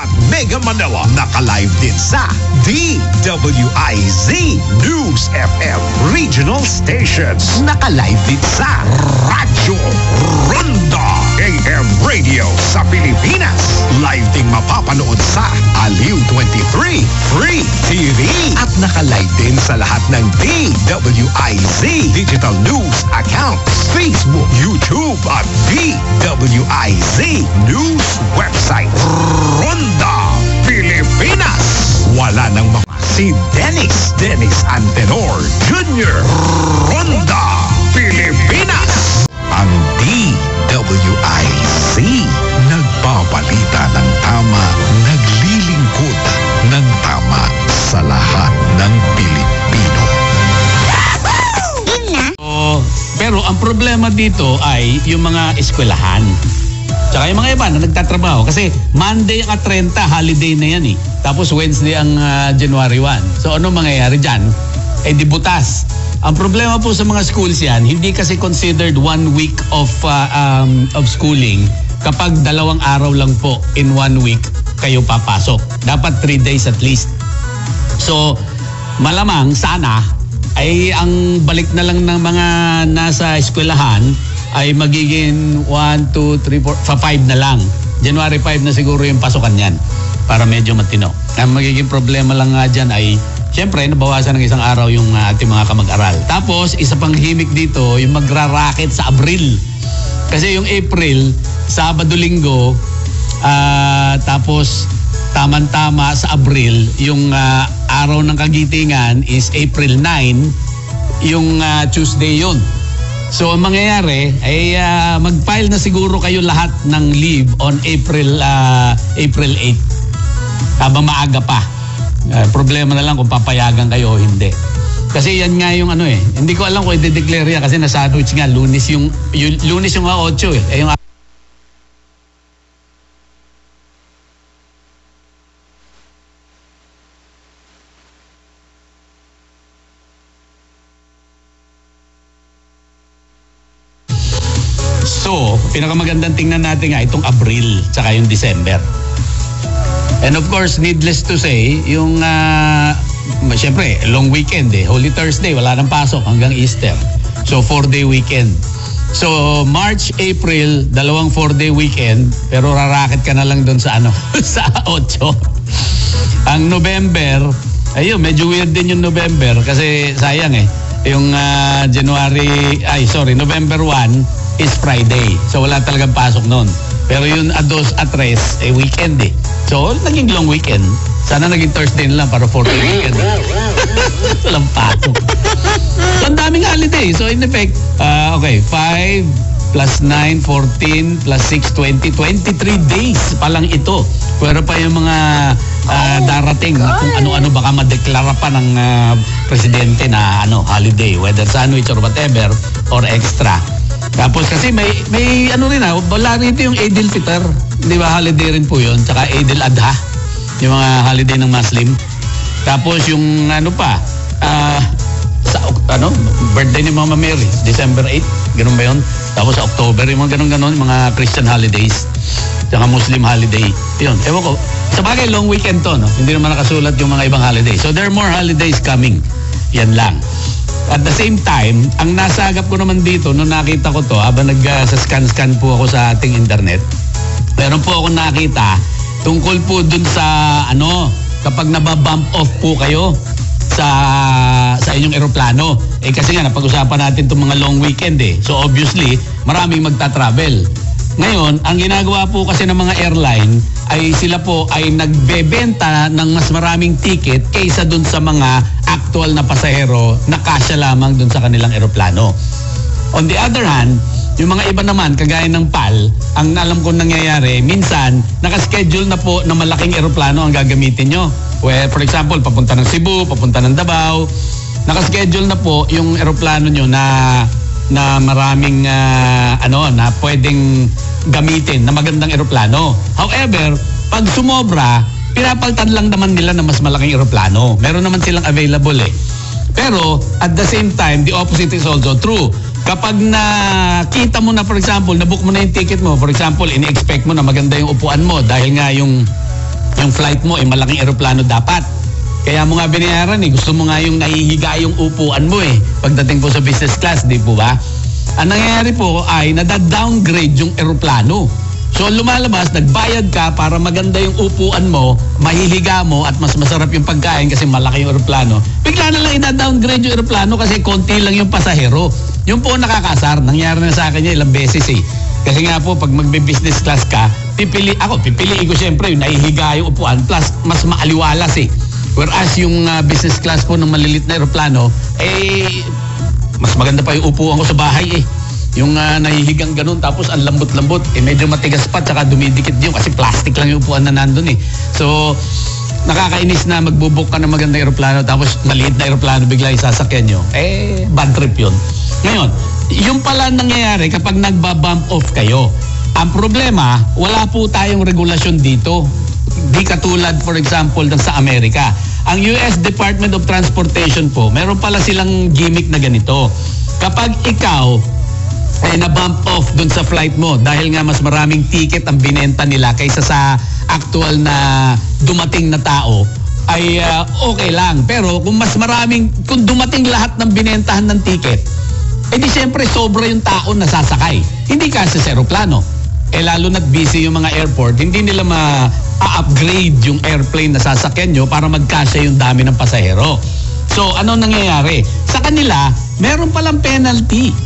at Mega Manila. Naka-live din sa DWIZ News FM Regional Stations. Naka-live din sa Radyo Ronda AM Radio sa Pilipinas. Live ding mapapanood sa Aliw 23 Free TV. At naka-live din sa lahat ng DWIZ Digital News accounts, Facebook, YouTube at DWIZ News website. Ronda Pilipinas. Wala nang mga si Dennis Antenor Jr. Ronda Pilipinas. Ang DWIZ nagpapalita ng tama, naglilingkod ng tama sa lahat ng Pilipino. Pero ang problema dito ay yung mga eskwelahan. Tsaka yung mga iba na nagtatrabaho. Kasi Monday ang 30, holiday na yan eh. Tapos Wednesday ang January 1. So ano mangyayari dyan? Eh di butas. Ang problema po sa mga schools yan, hindi kasi considered 1 week of schooling kapag 2 araw lang po in 1 week kayo papasok. Dapat 3 days at least. So malamang sana ay ang balik na lang ng mga nasa eskwelahan ay magiging 1, 2, 3, 4, 5 na lang. January 5 na siguro yung pasukan yan para medyo matino. Ang magiging problema lang nga dyan ay siyempre nabawasan ng 1 araw yung ating mga kamag-aral. Tapos isa pang himik dito yung magra-racket sa Abril. Kasi yung April, Sabado-Linggo, tapos taman-tama sa Abril, yung araw ng kagitingan is April 9, yung Tuesday yun. So ang mangyayari ay mag-file na siguro kayo lahat ng leave on April 8 habang maaga pa. Problema na lang kung papayagan kayo o hindi. Kasi yan nga yung ano eh. Hindi ko alam kung i-declare yan kasi na-sandwich nga Lunes yung 8 eh. Yung So, pinakamagandang tingnan natin nga itong Abril tsaka yung December. And of course, needless to say, yung siyempre, long weekend eh. Holy Thursday, wala nang pasok hanggang Easter. So, 4-day weekend. So, March, April, 2 4-day weekend, pero rarakit ka na lang doon sa sa 8. Ang November, ayun, medyo weird din yung November kasi sayang eh. Yung November 1 is Friday. So wala talagang pasok noon. Pero yung 2 at 3 weekend eh. So naging long weekend. Sana naging Thursday na lang para 4-day weekend. Walang pasok. So ang daming holiday. So in effect, 5 plus 9, 14 plus 6, 20, 23 days pa lang ito. Pero pa yung mga darating na kung ano-ano baka madeklara pa ng presidente na holiday, whether sandwich or whatever or extra. Tapos kasi may wala rito yung Eid al-Fitr, di ba, holiday rin po yun, tsaka Eid al-Adha, yung mga holiday ng Muslim. Tapos yung birthday ni Mama Mary, December 8, ganun ba yun? Tapos sa October, yung mga ganun-ganun, mga Christian holidays, tsaka Muslim holiday. Yun, ewan ko. Sa bagay, long weekend to, no? Hindi naman nakasulat yung mga ibang holidays. So there are more holidays coming. Yan lang. At the same time, ang nasagap ko naman dito, nung nakita ko to, habang nag-scan po ako sa ating internet, meron po ako nakita tungkol po dun sa, kapag nababump off po kayo sa inyong eroplano. Eh kasi nga, napag-usapan natin itong mga long weekend eh. So obviously, maraming magta-travel. Ngayon, ang ginagawa po kasi ng mga airline ay sila po ay nagbebenta ng mas maraming ticket kaysa dun sa mga actual na pasahero na kasya lamang dun sa kanilang eroplano. On the other hand, yung mga iba naman, kagaya ng PAL, ang alam kong nangyayari, minsan, nakaschedule na po na malaking eroplano ang gagamitin nyo. Well, for example, papunta ng Cebu, papunta ng Davao, nakaschedule na po yung eroplano nyo na maraming na pwedeng gamitin na magandang eroplano. However, pag sumobra, pinapaltan lang naman nila na mas malaking eroplano. Meron naman silang available eh. Pero at the same time, the opposite is also true. Kapag nakita mo na, for example, nabook mo na yung ticket mo, for example, ini-expect mo na maganda yung upuan mo dahil nga yung yung flight mo ay malaking eroplano dapat. Kaya mo nga binayaran gusto mo nga yung nahihiga yung upuan mo pagdating po sa business class, di po ba? Ang nangyayari po ay nada-downgrade yung eroplano. So lumalabas, nagbayad ka para maganda yung upuan mo, mahihiga mo at mas masarap yung pagkain kasi malaki yung eroplano. Bigla na lang ina-downgrade yung eroplano kasi konti lang yung pasahero. Yung po nakakasar, nangyari na sa akin yan ilang beses Kasi nga po, pag magbe-business class ka, pipiliin ko siyempre yung nahihiga yung upuan plus mas maaliwalas Whereas yung business class po ng malilit na eroplano, mas maganda pa yung upuan ko sa bahay Yung nahihigang ganun, tapos ang lambot-lambot, medyo matigas pa, tsaka dumidikit yun kasi plastic lang yung upuan na nandun So, nakakainis na magbubuk ka ng magandang eroplano, tapos maliit na eroplano bigla isasakyan nyo. Bad trip yun. Ngayon, yung pala nangyayari kapag nagba-bump off kayo. Ang problema, wala po tayong regulasyon dito. Di katulad, for example, sa Amerika. Ang US Department of Transportation po, meron pala silang gimmick na ganito. Kapag ikaw ay na-bump off dun sa flight mo dahil nga mas maraming ticket ang binenta nila kaysa sa actual na dumating na tao, ay okay lang. Pero kung dumating lahat ng binentahan ng ticket, di siyempre sobra yung tao na sasakay. Hindi kasi sa aeroplano. Lalo na't busy yung mga airport, hindi nila ma-upgrade yung airplane na sasakyan nyo para magkasya yung dami ng pasahero. So, ano nangyayari? Sa kanila, meron palang penalty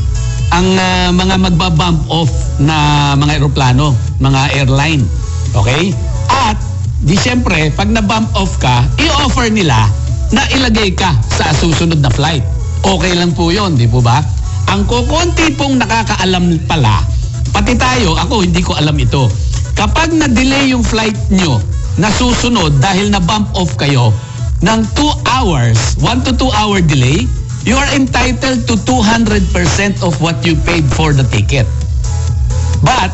ang mga magba-bump off na mga aeroplano, mga airline. Okay? At, di siyempre, pag na-bump off ka, i-offer nila na ilagay ka sa susunod na flight. Okay lang po yun, di po ba? Ang kukunti pong nakakaalam pala, pati tayo, ako hindi ko alam ito. Kapag na-delay yung flight nyo na susunod dahil na-bump off kayo ng 2 hours, 1 to 2 hour delay, you are entitled to 200% of what you paid for the ticket. But,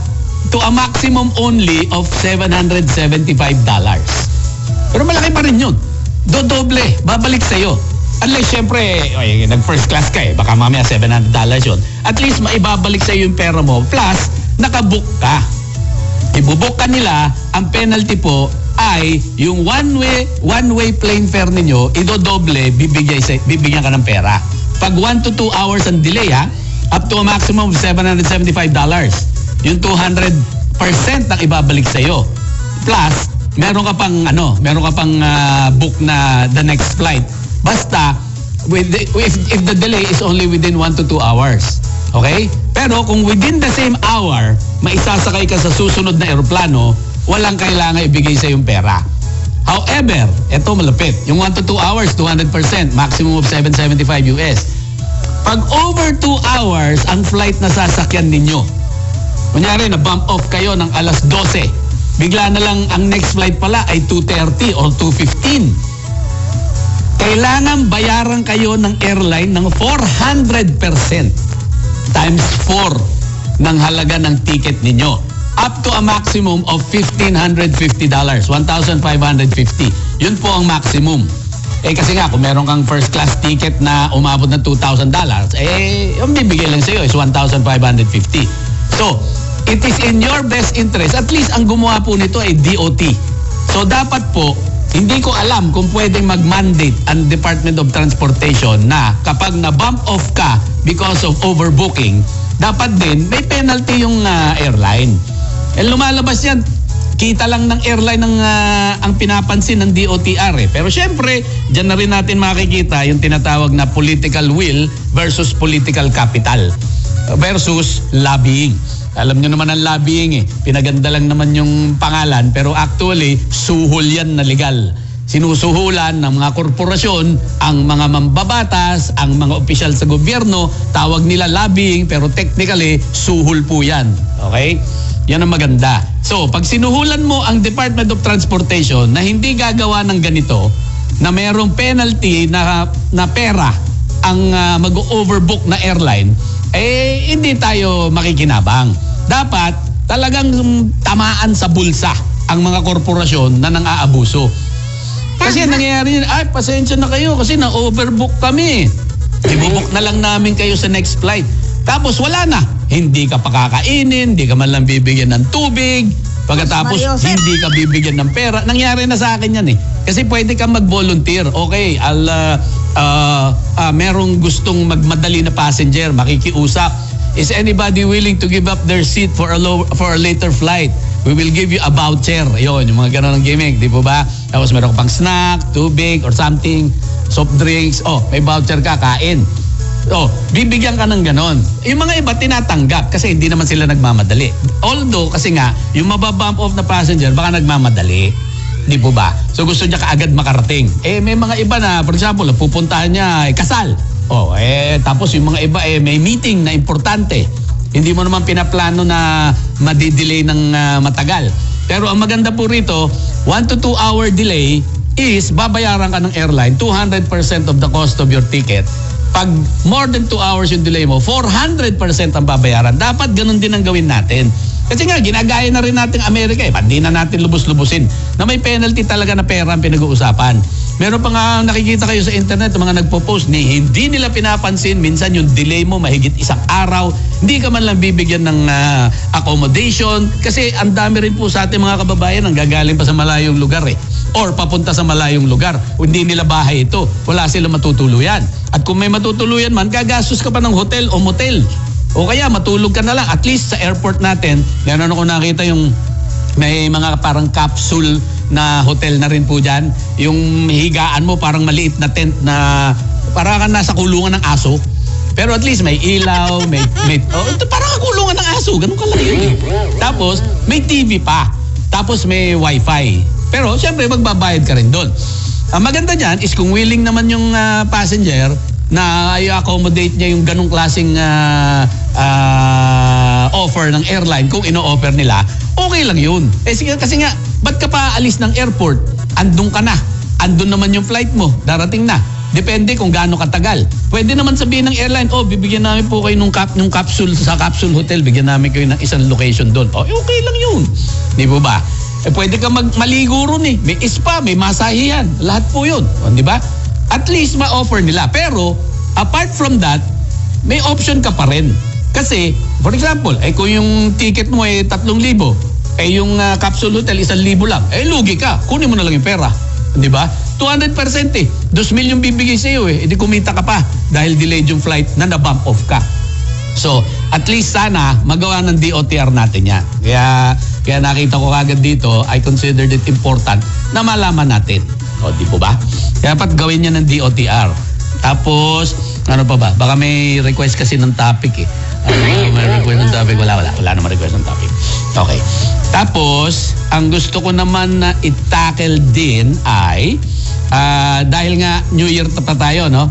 to a maximum only of $775. Pero malaki pa rin yun. Dodoble, babalik sa'yo. Unless, syempre, nag-first class ka baka mamaya $700 yun. At least, maibabalik sa'yo yung pera mo. Plus, nakabook ka. Ibubuk ka nila, ang penalty po ay yung one-way plane fare ninyo, idodoble, bibigyan ka ng pera. Pag 1 to 2 hours ang delay, up to a maximum of $775. Yung 200% ang ibabalik sa'yo. Plus, meron ka pang book na the next flight. Basta, if the delay is only within 1 to 2 hours. Okay? Pero kung within the same hour, maisasakay ka sa susunod na eroplano, walang kailangan ibigay sa yung pera. However, eto malapit. Yung 1 to 2 hours, 200%, maximum of $775 US. Pag over 2 hours ang flight na sasakyan ninyo, kunyari na bump off kayo ng alas 12, bigla na lang ang next flight pala ay 2:30 or 2:15. Kailangan bayaran kayo ng airline ng 400% times 4 ng halaga ng ticket ninyo. Up to a maximum of $1,550. $1,550. Yun po ang maximum. Kasi nga, kung meron kang first class ticket na umabot ng $2,000, yung bibigay lang sa'yo is $1,550. So, it is in your best interest. At least, ang gumawa po nito ay DOT. So, dapat po, hindi ko alam kung pwedeng mag-mandate ang Department of Transportation na kapag na-bump off ka because of overbooking, dapat din may penalty yung airline. Lumalabas yan, kita lang ng airline ang pinapansin ng DOTR. Pero syempre, dyan na rin natin makikita yung tinatawag na political will versus political capital versus lobbying. Alam nyo naman ang lobbying Pinaganda lang naman yung pangalan pero actually, suhol yan na legal. Sinusuhulan ng mga korporasyon, ang mga mambabatas, ang mga opisyal sa gobyerno, tawag nila lobbying pero technically, suhol po yan. Okay? Yan ang maganda. So, pag sinuhulan mo ang Department of Transportation na hindi gagawa ng ganito, na mayroong penalty na pera ang mag-overbook na airline, hindi tayo makikinabang. Dapat talagang tamaan sa bulsa ang mga korporasyon na nang-aabuso. Kasi nangyayari yun, pasensya na kayo kasi na-overbook kami. Ibubook na lang namin kayo sa next flight. Tapos wala na. Hindi ka pakakainin, hindi ka man lang bibigyan ng tubig. Pagkatapos, Mariosep. hindi ka bibigyan ng pera. Nangyari na sa akin yan eh. Kasi pwede kang mag-volunteer. Okay, merong gustong magmadali na passenger, makikiusap. Is anybody willing to give up their seat for a later flight? We will give you a voucher. Yun, yung mga gano'n ng gimmick, di po ba? Tapos meron pang snack, tubig, or something, soft drinks. Oh, may voucher ka, kain. Oh, bibigyan ka ng ganon. Yung mga iba tinatanggap kasi hindi naman sila nagmamadali. Although, kasi nga, yung mababump off na passenger, baka nagmamadali. Di po ba? So gusto niya kaagad makarating. May mga iba na, for example, pupuntahan niya, kasal. Tapos yung mga iba, may meeting na importante. Hindi mo naman pinaplano na madidelay ng matagal. Pero ang maganda po rito, 1 to 2 hour delay is babayaran ka ng airline 200% of the cost of your ticket. Pag more than 2 hours yung delay mo, 400% ang babayaran. Dapat ganun din ang gawin natin. Kasi nga, ginagaya na rin natin Amerika eh. Hindi na natin lubos-lubusin na may penalty talaga na pera ang pinag-uusapan. Meron pa nga nakikita kayo sa internet, mga nagpo-post ni hindi nila pinapansin. Minsan yung delay mo mahigit isang araw. Hindi ka man lang bibigyan ng accommodation. Kasi ang dami rin po sa ating mga kababayan ang gagaling pa sa malayong lugar eh. Or papunta sa malayong lugar. Hindi nila bahay ito. Wala silang matutuluyan. At kung may matutuluyan man, gagastos ka pa ng hotel o motel. O kaya matulog ka na lang. At least sa airport natin, meron ako nakita yung may mga parang capsule na hotel na rin po dyan. Yung higaan mo parang maliit na tent na parang ka nasa kulungan ng aso. Pero at least may ilaw, parang kulungan ng aso. Ganun ka lang yun eh. Tapos may TV pa. Tapos may wifi. Pero siyempre magbabayad ka rin doon. Ang maganda dyan is kung willing naman yung passenger na i-accommodate niya yung ganong klaseng offer ng airline kung ino-offer nila, okay lang yun. Kasi nga, ba't ka pa alis ng airport? Andun ka na. Andun naman yung flight mo. Darating na. Depende kung gaano katagal. Pwede naman sabihin ng airline, bibigyan namin po kayo nung capsule sa capsule hotel, bigyan namin kayo ng isang location doon. Okay lang yun. Di ba ba? Pwede ka maligo ron eh. May spa, may masahihan. Lahat po yun. Di ba? At least ma-offer nila. Pero, apart from that, may option ka pa rin. Kasi, for example, kung yung ticket mo ay 3,000, yung capsule hotel 1,000 lang, lugi ka. Kunin mo na lang yung pera. Di ba? 200% eh. 2,000 yung bibigay sa iyo eh. Hindi kumita ka pa dahil delayed yung flight na na-bump off ka. So, at least sana magawa ng DOTR natin yan. Kaya nakita ko kagad dito, I considered it important na malaman natin. Di po ba? Kaya dapat gawin niya ng DOTR. Tapos, ano pa ba? Baka may request kasi ng topic eh. May request ng topic? Wala naman request ng topic. Okay. Tapos, ang gusto ko naman na i-tackle din ay, dahil nga New Year pa tayo, no?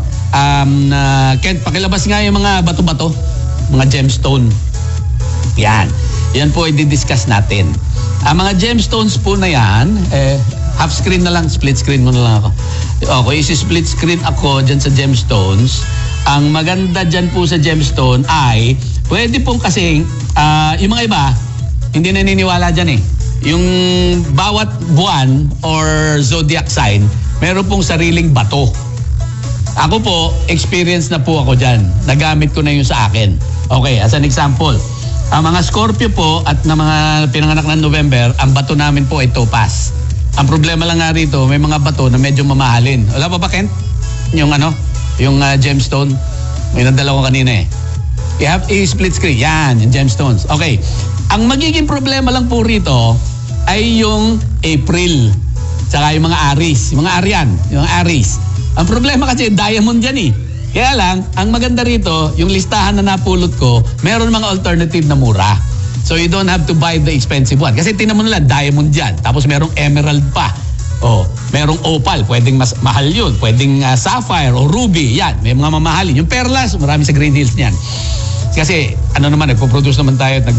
Kent, pakilabas nga yung mga bato-bato. Mga gemstone. Yan po i-discuss natin. Ang mga gemstones po na yan, half screen na lang, split screen mo na lang ako. Okay, split screen ako dyan sa gemstones. Ang maganda dyan po sa gemstone ay, pwede pong kasing, yung mga iba, hindi naniniwala dyan eh. Yung bawat buwan or zodiac sign, meron pong sariling bato. Ako po, experience na po ako dyan. Nagamit ko na yung sa akin. Okay, as an example, ang mga Scorpio po at na mga pinanganak ng November, ang bato namin po ay topaz. Ang problema lang nga rito, may mga bato na medyo mamahalin. Wala pa ba, Kent? Yung gemstone. May nadala ko kanina eh. You have split screen. Yan, yung gemstones. Okay. Ang magiging problema lang po rito ay yung April. Tsaka yung mga Aries. Yung mga Arian. Yung mga Aries. Ang problema kasi diamond dyan eh. Kaya lang, ang maganda rito, yung listahan na napulot ko, meron mga alternative na mura. So you don't have to buy the expensive one. Kasi tingnan mo nila, diamond dyan. Tapos merong emerald pa. Merong opal, pwedeng mas mahal yun. Pwedeng sapphire o ruby, yan. May mga mamahalin. Yung perlas, marami sa Green Hills niyan. Kasi nagpo-produce naman tayo at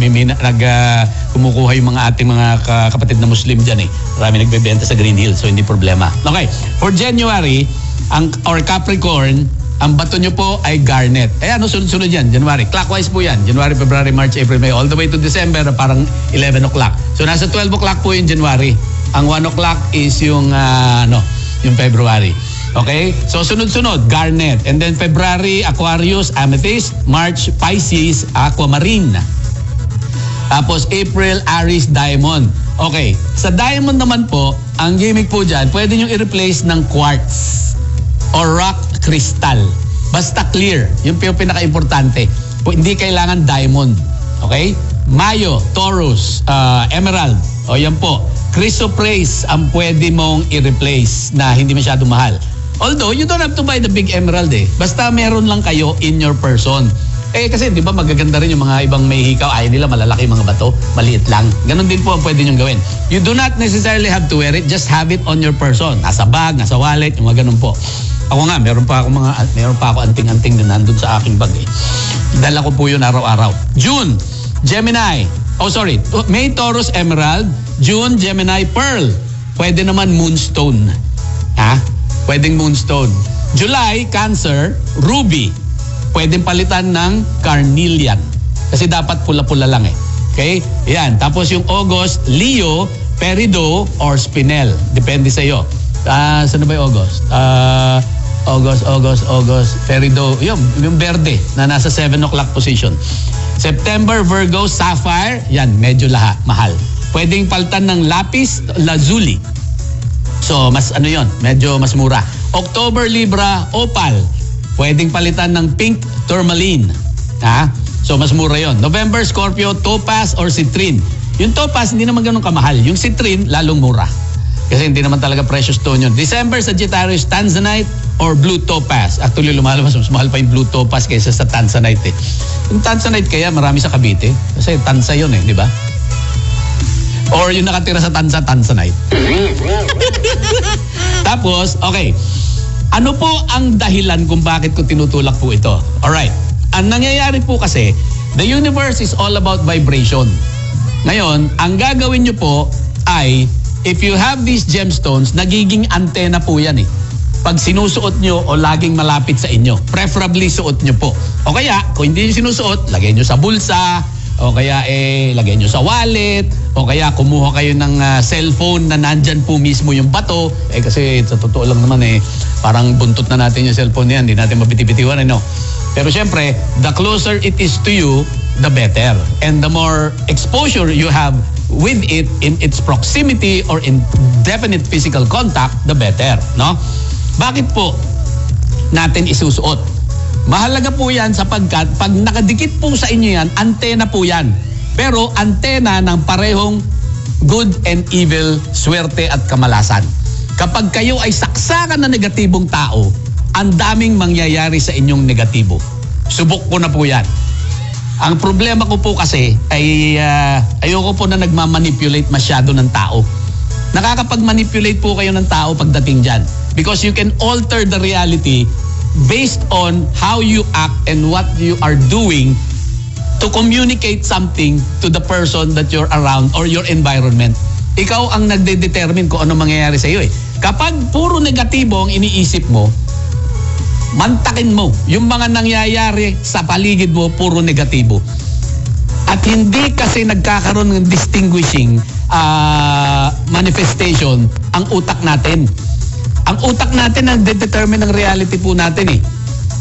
kumukuha yung mga ating mga kapatid na Muslim dyan eh. Marami nagbebenta sa Green Hills, so hindi problema. Okay, for January, or Capricorn, ang bato nyo po ay garnet. Sunod-sunod yan, January. Clockwise po yan. January, February, March, April, May. All the way to December, parang 11 o'clock. So nasa 12 o'clock po yung January. Ang 1 o'clock is yung February. Okay? So sunod-sunod, garnet. And then February, Aquarius, Amethyst. March, Pisces, Aquamarine. Tapos April, Aries, Diamond. Okay, sa diamond naman po, ang gimmick po dyan, pwede nyo i-replace ng quartz or rock crystal. Basta clear. Yung pinaka-importante. Hindi kailangan diamond. Okay? Mayo, Taurus, Emerald. O yan po. Chrysoprase ang pwede mong i-replace na hindi masyado mahal. Although, you don't have to buy the big emerald eh. Basta meron lang kayo in your person. Kasi di ba magaganda rin yung mga ibang may hikaw. Ayaw nila malalaki mga bato. Maliit lang. Ganon din po ang pwede nyong gawin. You do not necessarily have to wear it. Just have it on your person. Nasa bag, nasa wallet, yung mga ganon po. Ako nga, meron pa ako anting-anting na nandun sa aking bag eh. Dala ko po yun araw-araw. June, Gemini. May, Taurus, Emerald. June, Gemini, Pearl. Pwede naman Moonstone. Pwedeng Moonstone. July, Cancer, Ruby. Pwedeng palitan ng Carnelian. Kasi dapat pula-pula lang eh. Okay? Yan. Tapos yung August, Leo, Peridot, or Spinel. Depende sa iyo. Saan ba yung August? August, Peridot. Yung verde na nasa 7 o'clock position. September, Virgo, Sapphire. Yan, medyo mahal. Pwedeng palitan ng Lapis Lazuli. So, medyo mas mura. October, Libra, Opal. Pwedeng palitan ng Pink Tourmaline. So, mas mura yon. November, Scorpio, Topaz or Citrine. Yung Topaz, hindi naman ganun kamahal. Yung Citrine, lalong mura. Kasi hindi naman talaga precious stone yun. December, Sagittarius, Tanzanite or Blue Topaz. Actually, lumalabas, mas mahal pa yung Blue Topaz kaysa sa Tanzanite eh. Yung Tanzanite kaya, marami sa Cavite. Kasi Tanza yun eh, di ba? Or yung nakatira sa Tanzanite. Tapos, okay. Ano po ang dahilan kung bakit ko tinutulak po ito? Alright. Ang nangyayari po kasi, the universe is all about vibration. Ngayon, ang gagawin nyo po ay, if you have these gemstones, nagiging antena po yan eh. Pag sinusuot nyo o laging malapit sa inyo, preferably suot nyo po. O kaya, kung hindi nyo sinusuot, lagay nyo sa bulsa, o kaya lagay nyo sa wallet, o kaya kumuha kayo ng cellphone na nandyan po mismo yung bato. Kasi sa totoo lang naman parang buntot na natin yung cellphone yan, hindi natin mabiti-bitiwan, no? Pero syempre, the closer it is to you, the better. And the more exposure you have with it in its proximity or in definite physical contact, the better, no? Bakit po natin isusuot? Mahalaga po yan sapagkat pag nakadikit po sa inyo yan, antena po yan. Pero antena ng parehong good and evil, swerte at kamalasan. Kapag kayo ay saksakan na negatibong tao, ang daming mangyayari sa inyong negatibo. Subok ko na po yan. Ang problema ko po kasi ay ayoko po na nagmamanipulate masyado ng tao. Nakakapag-manipulate po kayo ng tao pagdating dyan. Because you can alter the reality based on how you act and what you are doing to communicate something to the person that you're around or your environment. Ikaw ang nagde-determine kung ano mangyayari sa iyo eh. Kapag puro negatibo ang iniisip mo, mantakin mo yung mga nangyayari sa paligid mo, puro negatibo. At hindi kasi nagkakaroon ng distinguishing manifestation ang utak natin. Ang utak natin ang determine ng reality po natin eh.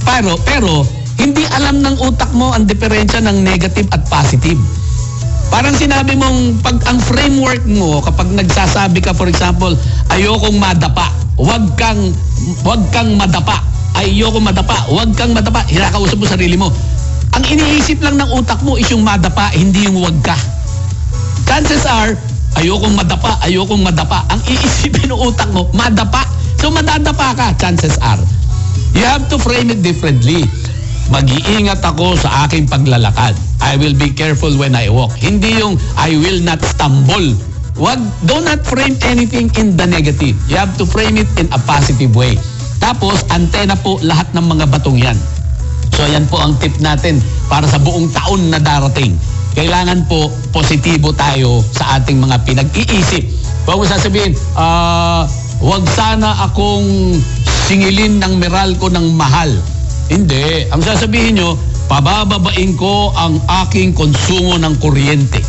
Pero hindi alam ng utak mo ang diferensya ng negative at positive. Parang sinabi mong pag ang framework mo kapag nagsasabi ka, for example, ayokong madapa, wag kang madapa. Ayokong madapa, wag kang madapa. Hinakausap mo sarili mo. Ang iniisip lang ng utak mo is yung madapa, hindi yung wag ka. Chances are, ayokong madapa, ayokong madapa. Ang iisipin ng utak mo, madapa. So madadapa ka, chances are. You have to frame it differently. Mag-iingat ako sa aking paglalakad. I will be careful when I walk. Hindi yung I will not stumble. Do not frame anything in the negative. You have to frame it in a positive way. Tapos, antena po lahat ng mga batong yan. So yan po ang tip natin para sa buong taon na darating. Kailangan po positibo tayo sa ating mga pinag-iisip. Huwag mo sasabihin, wag sana akong singilin ng Meralco ng mahal. Hindi. Ang sasabihin nyo, pabababain ko ang aking konsumo ng kuryente.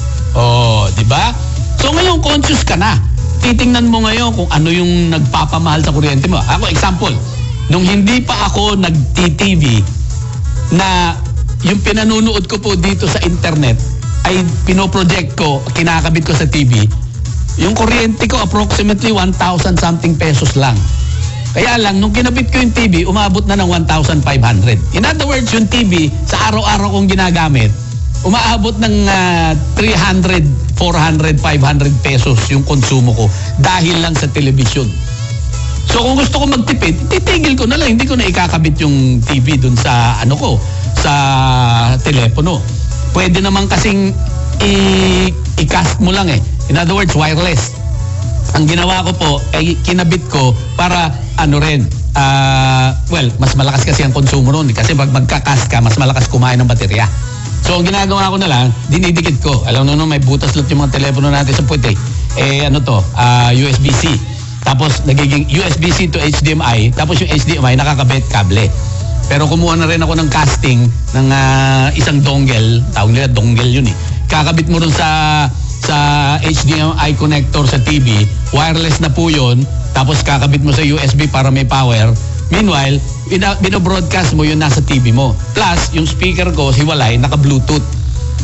Di ba? So ngayon, conscious ka na. Titingnan mo ngayon kung ano yung nagpapamahal sa kuryente mo. Ako, example, nung hindi pa ako nag-TV, na yung pinanunood ko po dito sa internet, ay pinoproject ko, kinakabit ko sa TV, yung kuryente ko approximately 1,000 something pesos lang. Kaya lang, nung kinabit ko yung TV, umabot na ng 1,500. In other words, yung TV, sa araw-araw kong ginagamit, umaabot ng 300, 400, 500 pesos yung konsumo ko dahil lang sa television. So kung gusto ko magtipid, titigil ko na lang. Hindi ko na ikakabit yung TV dun sa sa telepono. Pwede naman kasing i-cast mo lang eh. In other words, wireless. Ang ginawa ko po ay kinabit ko para mas malakas kasi ang konsumo noon. Kasi pag magka-cast ka, mas malakas kumain ng baterya. So ang ginagawa ko na lang, dinidikit ko. Alam mo may butas lang yung mga telepono natin sa puwet eh. USB-C. Tapos nagiging USB-C to HDMI. Tapos yung HDMI nakakabit kable. Pero kumuha na rin ako ng casting ng isang dongle. Tawag nila dongle yun eh. Kakabit mo rin sa HDMI connector sa TV. Wireless na po yun. Tapos kakabit mo sa USB para may power. Meanwhile, binobroadcast mo yun nasa TV mo. Plus, yung speaker ko, hiwalay, naka-Bluetooth.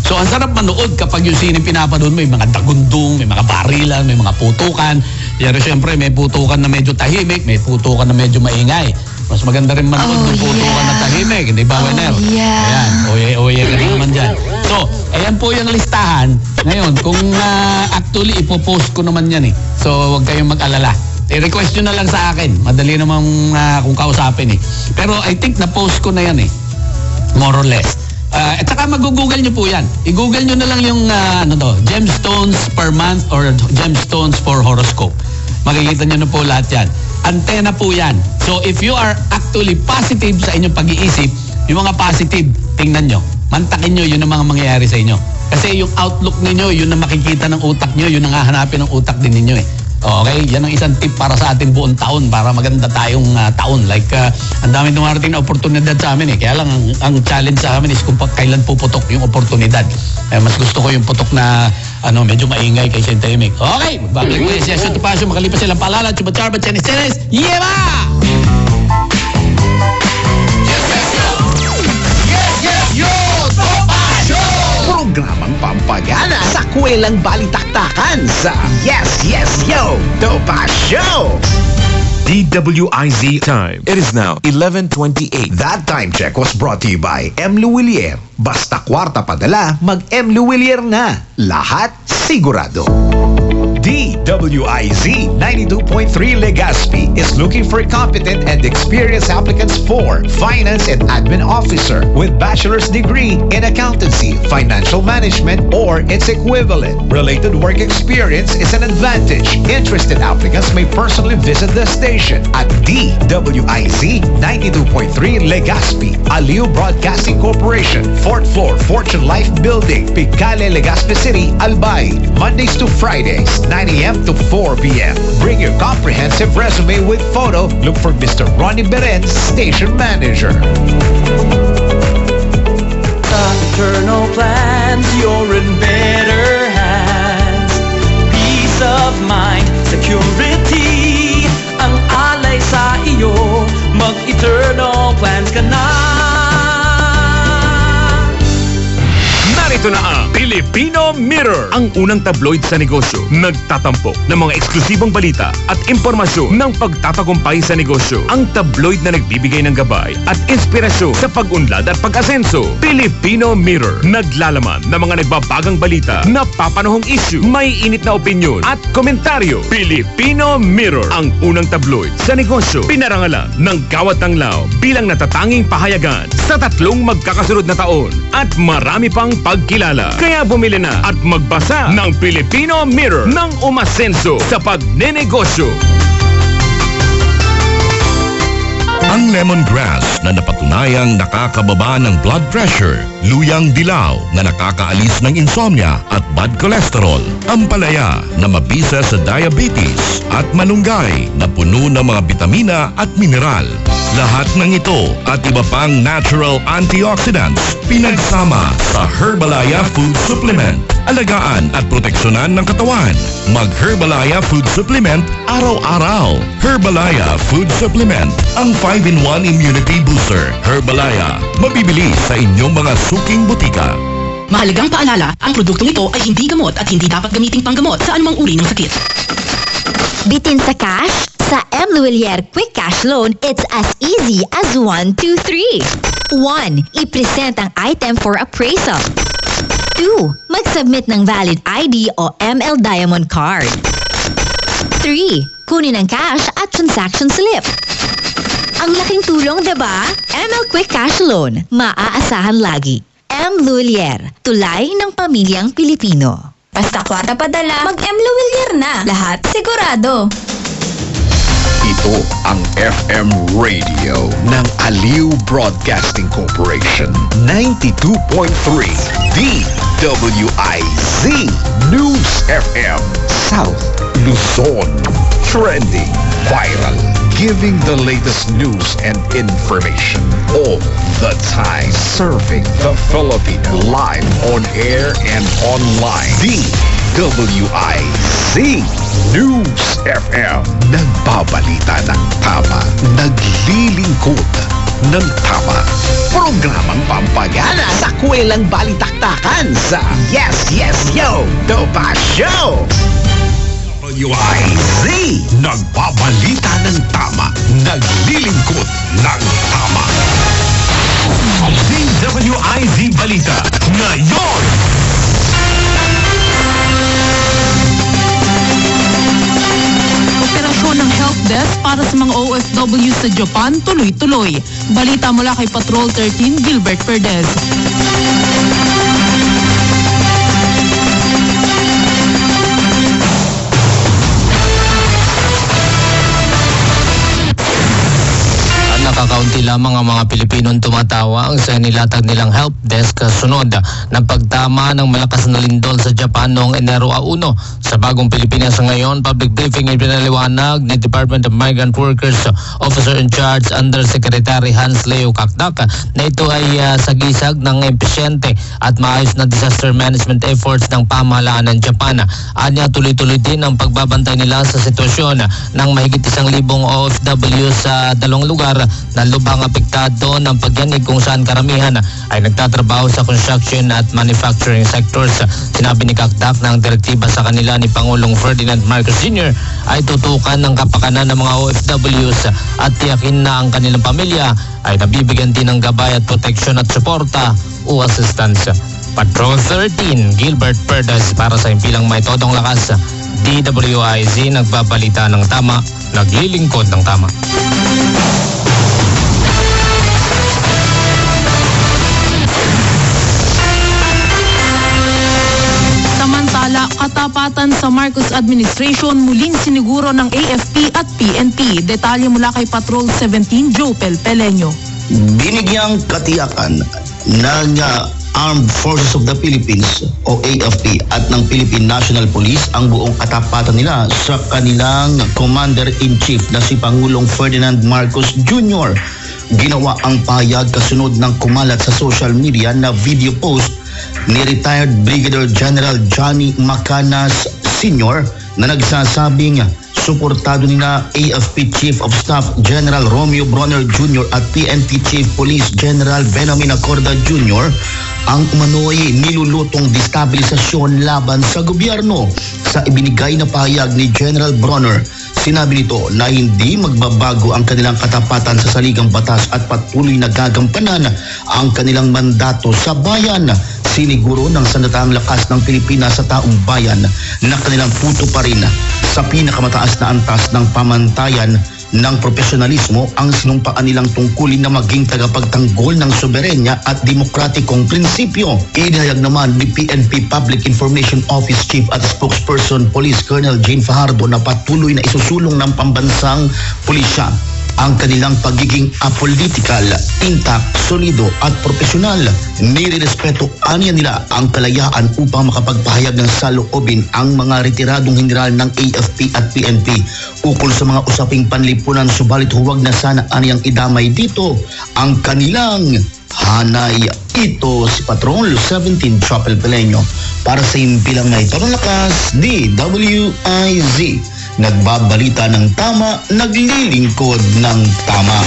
So, ang sarap manood kapag yung sine pinapanood mo, may mga dagundong, may mga barilan, may mga putukan. Pero syempre, may putukan na medyo tahimik, may putukan na medyo maingay. Mas maganda rin manood ng putukan na tahimik, hindi ba, Wener? Ayan, oye ka rin naman dyan. So, ayan po yung listahan. Ngayon, kung actually, ipopost ko naman yan eh. So, huwag kayong mag-alala. I-request nyo na lang sa akin. Madali namang kung kausapin eh. Pero I think na-post ko na yan eh. More or less. At saka mag-google nyo po yan. I-google nyo na lang yung gemstones per month or gemstones for horoscope. Makikita nyo na po lahat yan. Antena po yan. So if you are actually positive sa inyong pag-iisip, yung mga positive, tingnan nyo. Mantakin nyo yun ang mga mangyayari sa inyo. Kasi yung outlook ninyo, yun ang makikita ng utak nyo, yun ang hahanapin ng utak din ninyo eh. Okay, yan ang isang tip para sa ating buong taon para maganda tayong taon. Like, ang dami dumarating na oportunidad sa amin eh. Kaya lang, ang challenge sa amin is kung kailan puputok yung oportunidad. Mas gusto ko yung putok na medyo maingay kaysa yung tahimik. Okay, magbabalik ko yung session to passion. Makalipas silang palala, chubachar, chenis. Yeba! Programang pampagana sa kwelang balitaktakan sa Yes, Yo! Topa Show! DWIZ time. It is now 11:28. That time check was brought to you by M. Luwilier. Basta kwarta padala, mag M. Luwilier na. Lahat sigurado. DWIZ 92.3 Legazpi is looking for competent and experienced applicants for Finance and Admin Officer with bachelor's degree in accountancy, financial management, or its equivalent. Related work experience is an advantage. Interested applicants may personally visit the station at DWIZ 92.3 Legazpi, Aliu Broadcasting Corporation, 4th floor, Fortune Life Building, Picale, Legazpi City, Albay. Mondays to Fridays, 9 a.m. to 4 p.m. Bring your comprehensive resume with photo. Look for Mr. Ronnie Beren, Station Manager. Eternal plans, you're in better hands. Peace of mind, security, ang alay sa iyo. Mag-eternal plans ka na. Narito na ang Filipino Mirror, ang unang tabloid sa negosyo. Nagtatampok ng mga eksklusibong balita at impormasyon ng pagtatagumpay sa negosyo. Ang tabloid na nagbibigay ng gabay at inspirasyon sa pag-unlad at pag-asenso. Filipino Mirror, naglalaman ng mga nagbabagang balita, napapanahong issue, may init na opinyon at komentaryo. Filipino Mirror, ang unang tabloid sa negosyo. Pinarangalan ng Gawad Tanglaw bilang natatanging pahayagan sa 3 magkakasunod na taon at marami pang pagkilala. Kaya bumili na at magbasa ng Filipino Mirror ng umasenso sa pagnenegosyo. Ang lemongrass na napatunayang nakakababa ng blood pressure, luyang dilaw na nakakaalis ng insomnia at bad cholesterol, ampalaya na mabisa sa diabetes at malunggay na puno ng mga bitamina at mineral. Lahat ng ito at iba pang natural antioxidants pinagsama sa Herbalaya Food Supplement. Alagaan at proteksyonan ng katawan. Mag-Herbalaya Food Supplement araw-araw. Herbalaya Food Supplement, ang 5-in-1 immunity booster. Herbalaya, mabibili sa inyong mga suking butika. Mahalagang paalala, ang produktong ito ay hindi gamot at hindi dapat gamiting panggamot sa anumang uri ng sakit. Bitin sa cash? Sa M. Luwilier Quick Cash Loan, it's as easy as 1, 2, 3. 1. I-present ang item for appraisal. 2. Mag-submit ng valid ID o ML Diamond Card. 3. Kunin ang cash at transaction slip. Ang laking tulong, diba? ML Quick Cash Loan. Maaasahan lagi. M. Luwilier. Tulay ng pamilyang Pilipino. Basta kwarta padala, mag-M. Luwilier na. Lahat sigurado. Ito ang FM Radio ng Aliw Broadcasting Corporation. 92.3 DWIZ News FM South Luzon. Trending, viral, giving the latest news and information all the time. Serving the Philippines live on air and online. DWIZ News FM. Nagbabalita ng tama. Naglilingkod ng tama. Programang pampagana sa kwelang balitaktakan sa Yes, Yes, Yo! Topa Show! WIZ. Nagbabalita ng tama. Naglilingkod ng tama. DWIZ Balita ngayon. Operasyon ng help desk para sa mga OFW sa Japan tuloy-tuloy. Balita mula kay Patrol 13 Gilbert Perdez. Nakakaunti lamang ang mga Pilipinong tumatawag sa nilatag nilang help desk kasunod ng pagtama ng malakas na lindol sa Japan noong Enero 1. Sa bagong Pilipinas ngayon, public briefing ipinaliwanag ni Department of Migrant Workers Officer in Charge Undersecretary Hans Leo Kakdak na ito ay sagisag ng empisyente at maayos na disaster management efforts ng pamahalaan ng Japan. Anya tuloy-tuloy din ang pagbabantay nila sa sitwasyon ng mahigit 1,000 OFW sa dalawang lugar na lubhang apektado ng pagyanig kung saan karamihan ay nagtatrabaho sa construction at manufacturing sectors. Sinabi ni Kakdak na ang direktiba sa kanila ni Pangulong Ferdinand Marcos Jr. ay tutukan ng kapakanan ng mga OFWs at tiyakin na ang kanilang pamilya ay nabibigyan din ng gabay at proteksyon at suporta o assistance. Patrol 13, Gilbert Perdez para sa impilang may todong lakas. DWIZ nagbabalita ng tama, naglilingkod ng tama. Katapatan sa Marcos Administration muling siniguro ng AFP at PNP. Detalye mula kay Patrol 17 Jopel Peleño. Binigyang katiyakan ng Armed Forces of the Philippines o AFP at ng Philippine National Police ang buong katapatan nila sa kanilang Commander-in-Chief na si Pangulong Ferdinand Marcos Jr. Ginawa ang pahayag kasunod ng kumalat sa social media na video post ni retired Brigadier General Johnny Macanas Sr. na nagsasabing suportado nila AFP Chief of Staff General Romeo Bronner Jr. at PNP Chief Police General Benjamin Acorda Jr. ang umano'y nilulutong destabilisasyon laban sa gobyerno. Sa ibinigay na pahayag ni General Bronner, sinabi nito na hindi magbabago ang kanilang katapatan sa saligang batas at patuloy na gagampanan ang kanilang mandato sa bayan. Siniguro ng sandatahang lakas ng Pilipinas sa taong bayan na kanilang puto pa rin sa pinakamataas na antas ng pamantayan ng profesionalismo ang sinumpaan nilang tungkulin na maging tagapagtanggol ng soberenya at demokratikong prinsipyo. Inihayag naman ni PNP Public Information Office Chief at Spokesperson Police Colonel Jane Fajardo na patuloy na isusulong ng pambansang pulisya ang kanilang pagiging apolitical, intact, solido at profesional. Nirirespeto anya nila ang kalayaan upang makapagpahayag ng saloobin ang mga retiradong general ng AFP at PNP ukol sa mga usaping panlipunan, subalit huwag na sana aniyang idamay dito ang kanilang hanay. Ito si Patrol 17 Chapel Peleño para sa impilang may todong lakas, DWIZ. Nagbabalita ng tama, naglilingkod ng tama.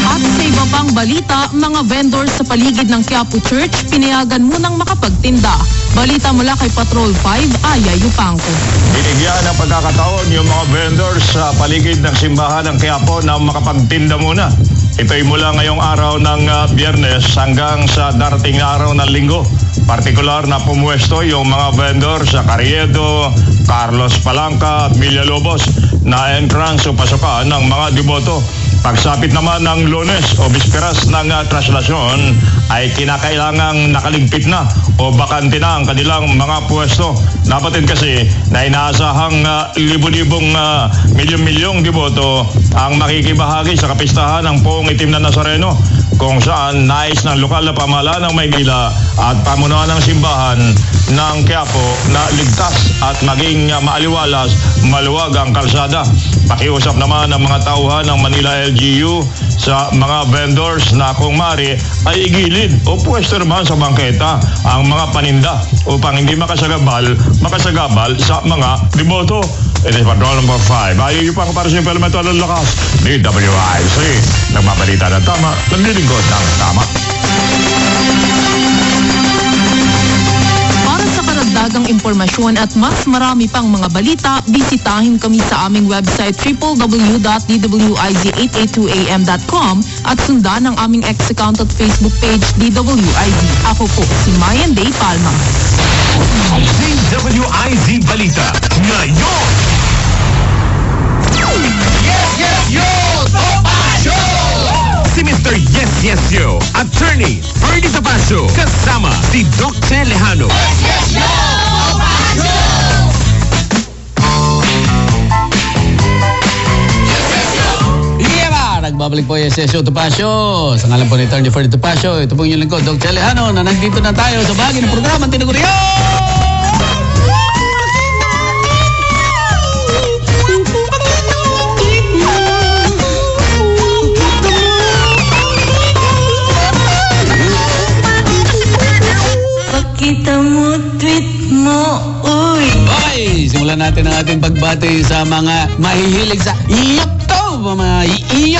At sa pang balita, mga vendors sa paligid ng Quiapo Church pinayagan munang makapagtinda. Balita mula kay Patrol 5, Aya Yupanco. Binigyan ng pagkakataon yung mga vendors sa paligid ng simbahan ng Quiapo na makapagtinda muna. Ito'y mula ngayong araw ng Biyernes hanggang sa darating na araw ng Linggo. Partikular na pumuesto yung mga vendor sa Carriedo, Carlos Palanca at Villalobos na entrance o pasukan ng mga deboto. Pagsapit naman ng Lunes o bisperas ng traslasyon ay kinakailangang nakaligpit na o bakante na ang kanilang mga pwesto. Napatin kasi na inaasahang libo-libong milyon-milyong deboto ang makikibahagi sa kapistahan ng Poong Itim na Nazareno, kung saan nais ng lokal na pamahalaan ng Maynila at pamunuan ng simbahan ng Quiapo na ligtas at maging maaliwalas, maluwag ang kalsada. Pakiusap naman ng mga tauhan ng Manila LGU sa mga vendors na kung mari ay igilid o pwesto naman sa bangketa ang mga paninda upang hindi makasagabal sa mga deboto. It is Patrol number 5. Ayaw yung pang para sa implemento ng lakas ni WIC. Nagbabalita ng tama, naglilingkod ng tama. Para sa karagdagang impormasyon at mas marami pang mga balita, bisitahin kami sa aming website www.dwiz882am.com at sundan ang aming X account at Facebook page DWIZ. Ako po si Mayan Day Palma. DWIZ Balita ngayon! Yes, yes, yo! Topacio! Si Mr. Yes, Yes, Yo, Attorney Ferdy Topacio, kasama si Doc Lejano. Yes, yes, yo! Topacio! Nagbabalik po yung Sesyo Topacio. Sa ngalan po ni Attorney Ferdy Topacio, ito po yung lingkod, Doc Lejano, na nandito na tayo sa bahagi ng programa Tinaguriyo! Pakita mo, tweet mo, uy! Okay, simulan natin ang ating pagbati sa mga mahihilig sa YouTube. Mga YouTube.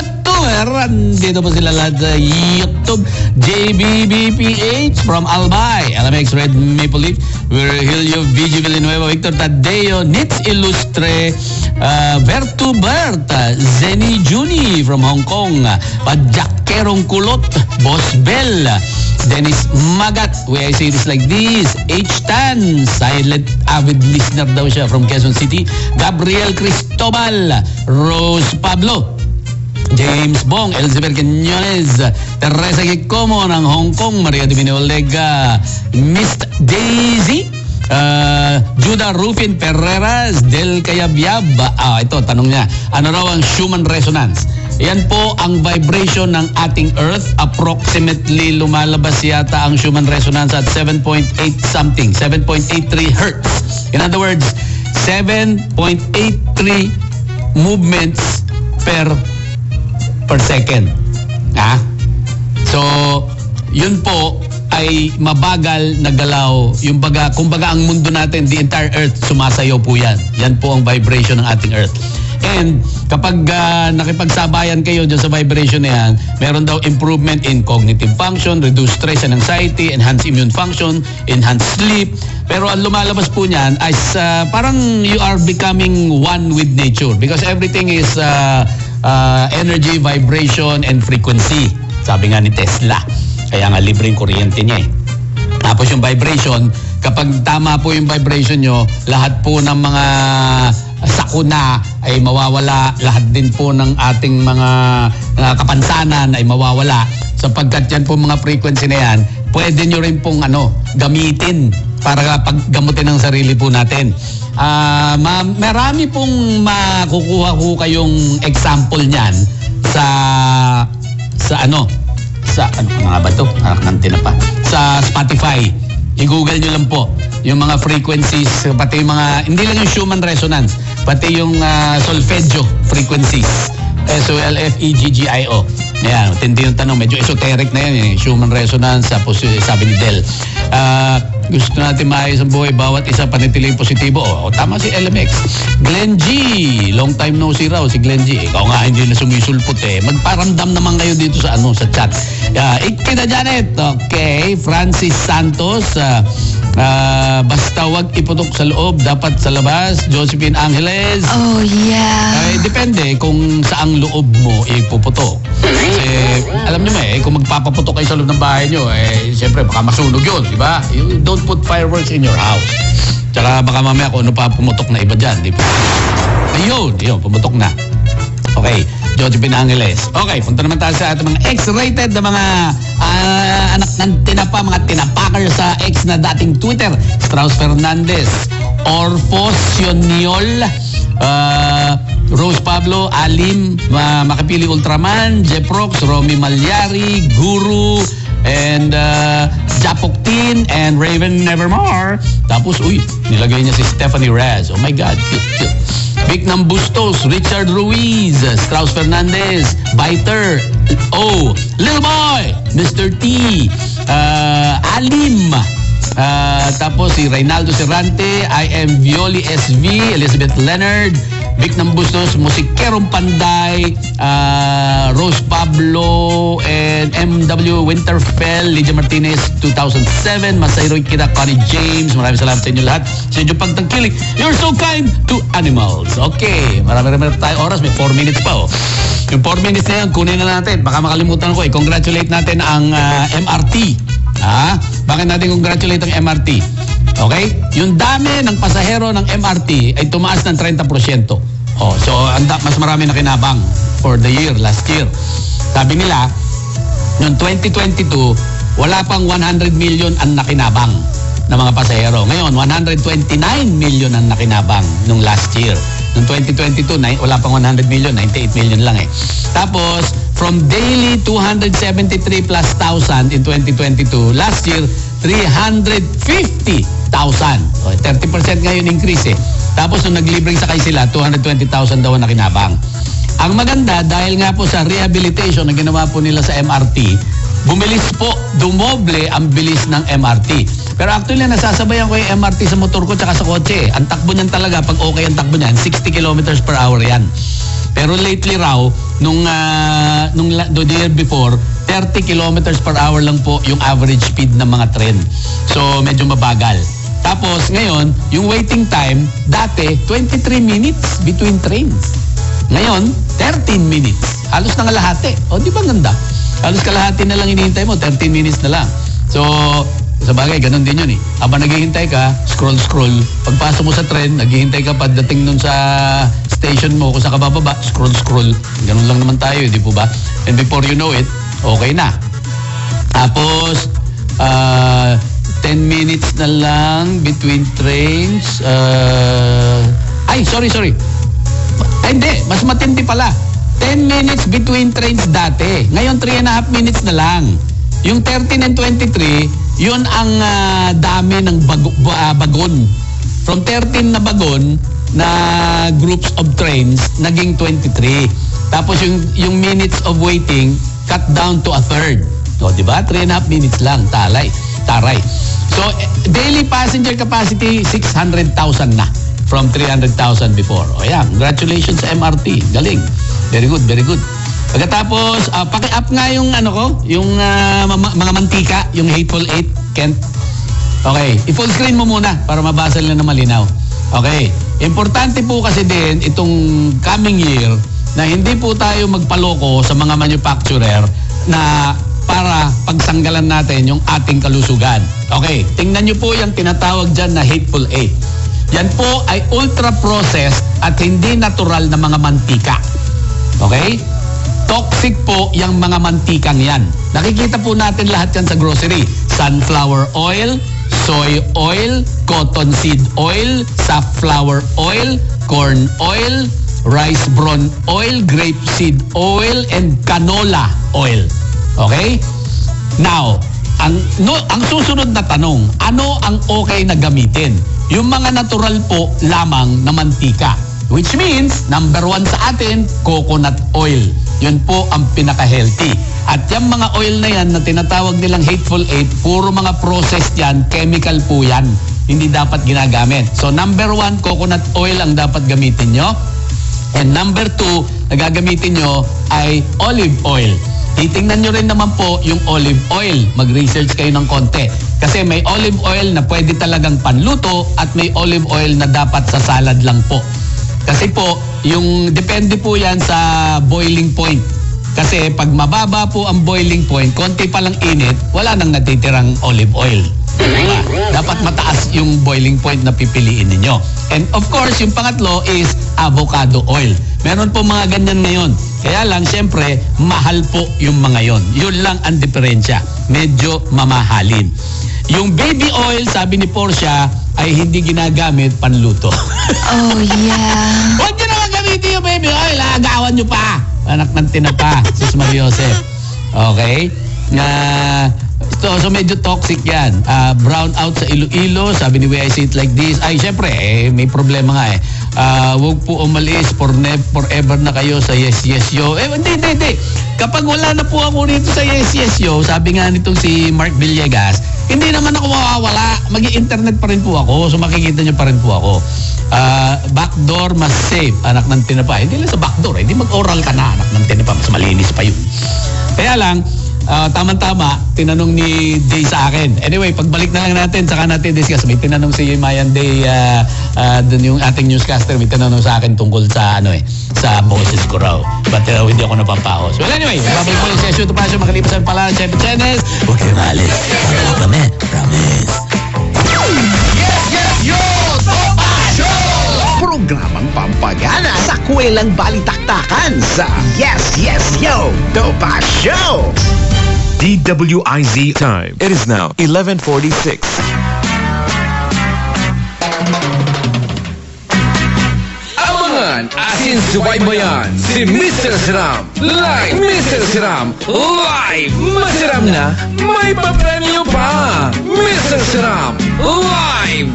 Dito po sila lahat sa YouTube. JBBPH from Albay, LMX Red Maple Leaf, Virgilio VG Villanueva, Victor Tadeo, Nitz Illustre, Bertu Berta, Zeni Juni from Hong Kong, Padjakkerong Kulot, Boss Bell, Dennis Magat, where I say this like this, H. Tan, silent avid listener daw siya from Quezon City, Gabriel Cristobal, Rose Pablo, James Bong, Elizabeth Quinones, Teresa Gicomo ng Hong Kong, Maria Divino Olega, Miss Daisy, Judah Rufin Ferreras, Del Cayabyab. Ito, tanong niya, ano raw ang Schumann resonance? Yan po ang vibration ng ating Earth. Approximately lumalabas yata ang Schumann resonance at 7.8 something, 7.83 hertz. In other words, 7.83 movements per second. So, yun po ay mabagal na galaw. Yung kumbaga ang mundo natin, the entire Earth, sumasayaw po yan. Yan po ang vibration ng ating Earth. And kapag nakipagsabayan kayo dyan sa vibration na yan, meron daw improvement in cognitive function, reduced stress and anxiety, enhanced immune function, enhanced sleep. Pero ang lumalabas po niyan ay parang you are becoming one with nature because everything is energy, vibration, and frequency. Sabi nga ni Tesla. Kaya nga libreng kuryente niya eh. Tapos yung vibration, kapag tama po yung vibration nyo, lahat po ng mga sakuna ay mawawala. Lahat din po ng ating mga kapansanan ay mawawala. Sapagkat yan po mga frequency na yan, pwede nyo rin pong gamitin para paggamutin ang sarili po natin. Marami pong makukuha ko kayong example niyan sa ano nga ba ito? Sa Spotify. I-google nyo lang po yung mga frequencies, pati yung mga, hindi lang yung Schumann resonance, pati yung solfeggio frequencies. SOLFEGGIO. Ayan, tindi yung tanong. Medyo esoteric na yan eh. Schumann resonance, tapos sabi ni Del. gusto natin maayos ang buhay, bawat isa panitiling positibo. O, tama si LMX. Glenn G, long time no see raw si Glenn G. Ikaw nga hindi na sumisulpot eh. Magparamdam naman kayo dito sa sa chat. Ikita Janet, okay. Francis Santos, basta wag iputok sa loob, dapat sa labas. Josephine Angeles. Oh, yeah. Depende kung saang loob mo ipuputok. Kasi alam niyo kung magpapaputok kayo sa loob ng bahay niyo, siyempre baka masunog yun, di ba? You don't put fireworks in your house. Tsaka baka mamaya kung ano pa pumutok na iba dyan, di ba? Ayun, pumutok na. Okay, Josephine Angeles. Okay, punta naman tayo sa ating mga X-rated na mga anak ng tinapa, mga tinapaker sa X na dating Twitter. Strauss Fernandez, Orfos Sioniol, Rose Pablo, Alim, Makapili Ultraman, Jeprox, Romy Malyari, Guru, and Japoktin, and Raven Nevermore. Tapos, nilagay niya si Stephanie Raz. Oh my God, cute. Vic ng Bustos, Richard Ruiz, Strauss Fernandez, Biter, Little Boy, Mr. T, Alim, tapos si Reynaldo Serrante, I am Violi SV, Elizabeth Leonard, Vic ng Bustos, Musikerong Panday, Rose Pablo, and MW Winterfell, Lydia Martinez, 2007, Masayroy Kita, Connie James, maraming salamat sa inyo lahat. Sa inyong pagtangkilik, you're so kind to animals. Okay, marami tayo oras, may 4 minutes pa. Yung 4 minutes na yan, kunin na natin. Baka makalimutan ko, congratulate natin ang MRT. Bakit natin congratulate ang MRT? Okay? Yung dami ng pasahero ng MRT ay tumaas ng 30%. So mas marami na kinabang for the year, last year. Sabi nila, noong 2022, wala pang 100 million ang nakinabang na mga pasahero. Ngayon, 129 million ang nakinabang nung last year. Noong 2022, wala pang 100 million, 98 million lang Tapos, from daily 273 plus thousand in 2022, last year, 350,000. 30% ngayon increase Tapos, nung naglibring sakay sila, 220,000 daw ang nakinabang. Ang maganda, dahil nga po sa rehabilitation na ginawa po nila sa MRT, bumilis po, dumoble ang bilis ng MRT. Pero actually, nasasabayan ko yung MRT sa motor ko tsaka sa kotse. Ang takbo niyan talaga, pag okay ang takbo niyan, 60 kilometers per hour yan. Pero lately raw, nung the year before, 30 kilometers per hour lang po yung average speed ng mga tren. So, medyo mabagal. Tapos, ngayon, yung waiting time, dati, 23 minutes between trains. Ngayon, 13 minutes. Halos na kalahati. Di ba ganda? Halos kalahati na lang hinihintay mo, 13 minutes na lang. So, sa bagay, ganun din yun Habang naghihintay ka, scroll. Pagpasok mo sa tren, naghihintay ka pagdating nun sa station mo, kung saan ka bababa, scroll. Ganun lang naman tayo, di po ba? And before you know it, okay na. Tapos, 10 minutes na lang between trains. Sorry. Hindi, mas matindi pala. 10 minutes between trains dati. Ngayon, 3.5 minutes na lang. Yung 13 and 23, yun ang dami ng bagon. From 13 na bagon na groups of trains, naging 23. Tapos yung minutes of waiting, cut down to a third. Di ba? 3.5 minutes lang. Taray. So, daily passenger capacity, 600,000 na. From 300,000 before. Congratulations sa MRT. Galing. Very good. Pagkatapos, paki-up nga yung yung mga mantika, yung Hateful Eight, Kent. Okay, i-full screen mo muna para mabasa nila na malinaw. Okay, importante po kasi din itong coming year na hindi po tayo magpaloko sa mga manufacturer na para pagsanggalan natin yung ating kalusugan. Okay, tingnan nyo po yung tinatawag dyan na Hateful Eight. Yan po ay ultra-processed at hindi natural na mga mantika. Okay? Toxic po yung mga mantikang yan. Nakikita po natin lahat yan sa grocery. Sunflower oil, soy oil, cottonseed oil, safflower oil, corn oil, rice bran oil, grapeseed oil, and canola oil. Okay? Now, ang susunod na tanong, ano ang okay na gamitin? Yung mga natural po lamang na mantika. Which means, number 1 sa atin, coconut oil. yun po ang pinaka-healthy. At yung mga oil na yan na tinatawag nilang Hateful Eight, puro mga processed yan, chemical po yan. Hindi dapat ginagamit. So number 1, coconut oil ang dapat gamitin nyo. And number 2, na gagamitin nyo ay olive oil. Titingnan nyo rin naman po yung olive oil. Mag-research kayo ng konti. Kasi may olive oil na pwede talagang panluto at may olive oil na dapat sa salad lang po. Kasi po, yung depende po yan sa boiling point. Kasi pag mababa po ang boiling point, konti palang init, wala nang natitirang olive oil. Diba? Dapat mataas yung boiling point na pipiliin ninyo. And of course, yung pangatlo is avocado oil. Meron po mga ganyan ngayon. Kaya lang, syempre, mahal po yung mga yon. Yun lang ang diferensya. Medyo mamahalin. Yung baby oil, sabi ni Portia, ay hindi ginagamit panluto. Oh, yeah. Huwag nyo naman gamitin yung baby oil. Agawan nyo pa. Anak ng tinapa, Sus Mariosep. Okay? So medyo toxic yan. Brown out sa Iloilo, sabi ni Way I Say It Like This. Ay, syempre, may problema nga eh. Huwag po umalis, forever na kayo sa Yes Yes Yo. Hindi. Kapag wala na po ako rito sa Yes Yes Yo, sabi nga nitong si Mark Villegas, hindi naman ako mawawala. Mag-i-internet pa rin po ako, so makikita nyo pa rin po ako. Backdoor mas safe, anak ng tinapa. Hindi lang sa backdoor, hindi mag-oral ka na, anak ng tinapa. Mas malinis pa yun. Kaya lang, tama-tama, tinanong ni Jay sa akin. Anyway, pagbalik na lang natin, saka natin discuss. May tinanong si Mayan Day, dun yung ating newscaster, may tinanong sa akin tungkol sa sa boses ko raw. But hindi ako napapaos. Well, anyway, babalik po yung session to passion, makalipas ang pala ng Chef Chenes. Huwag kayo maalis. Babalik kami. Promise. Yes, yes, yo! Topa Show! Programang pampagana sa kwelang balitaktakan sa Yes, yes, yo! Topa Show! DWIZ time. It is now 11:46. Abangan asin subaybayan si Mr. Siram. Live Mr. Siram. Live! Masiram na, may papremyo pa. Mr. Siram. Live!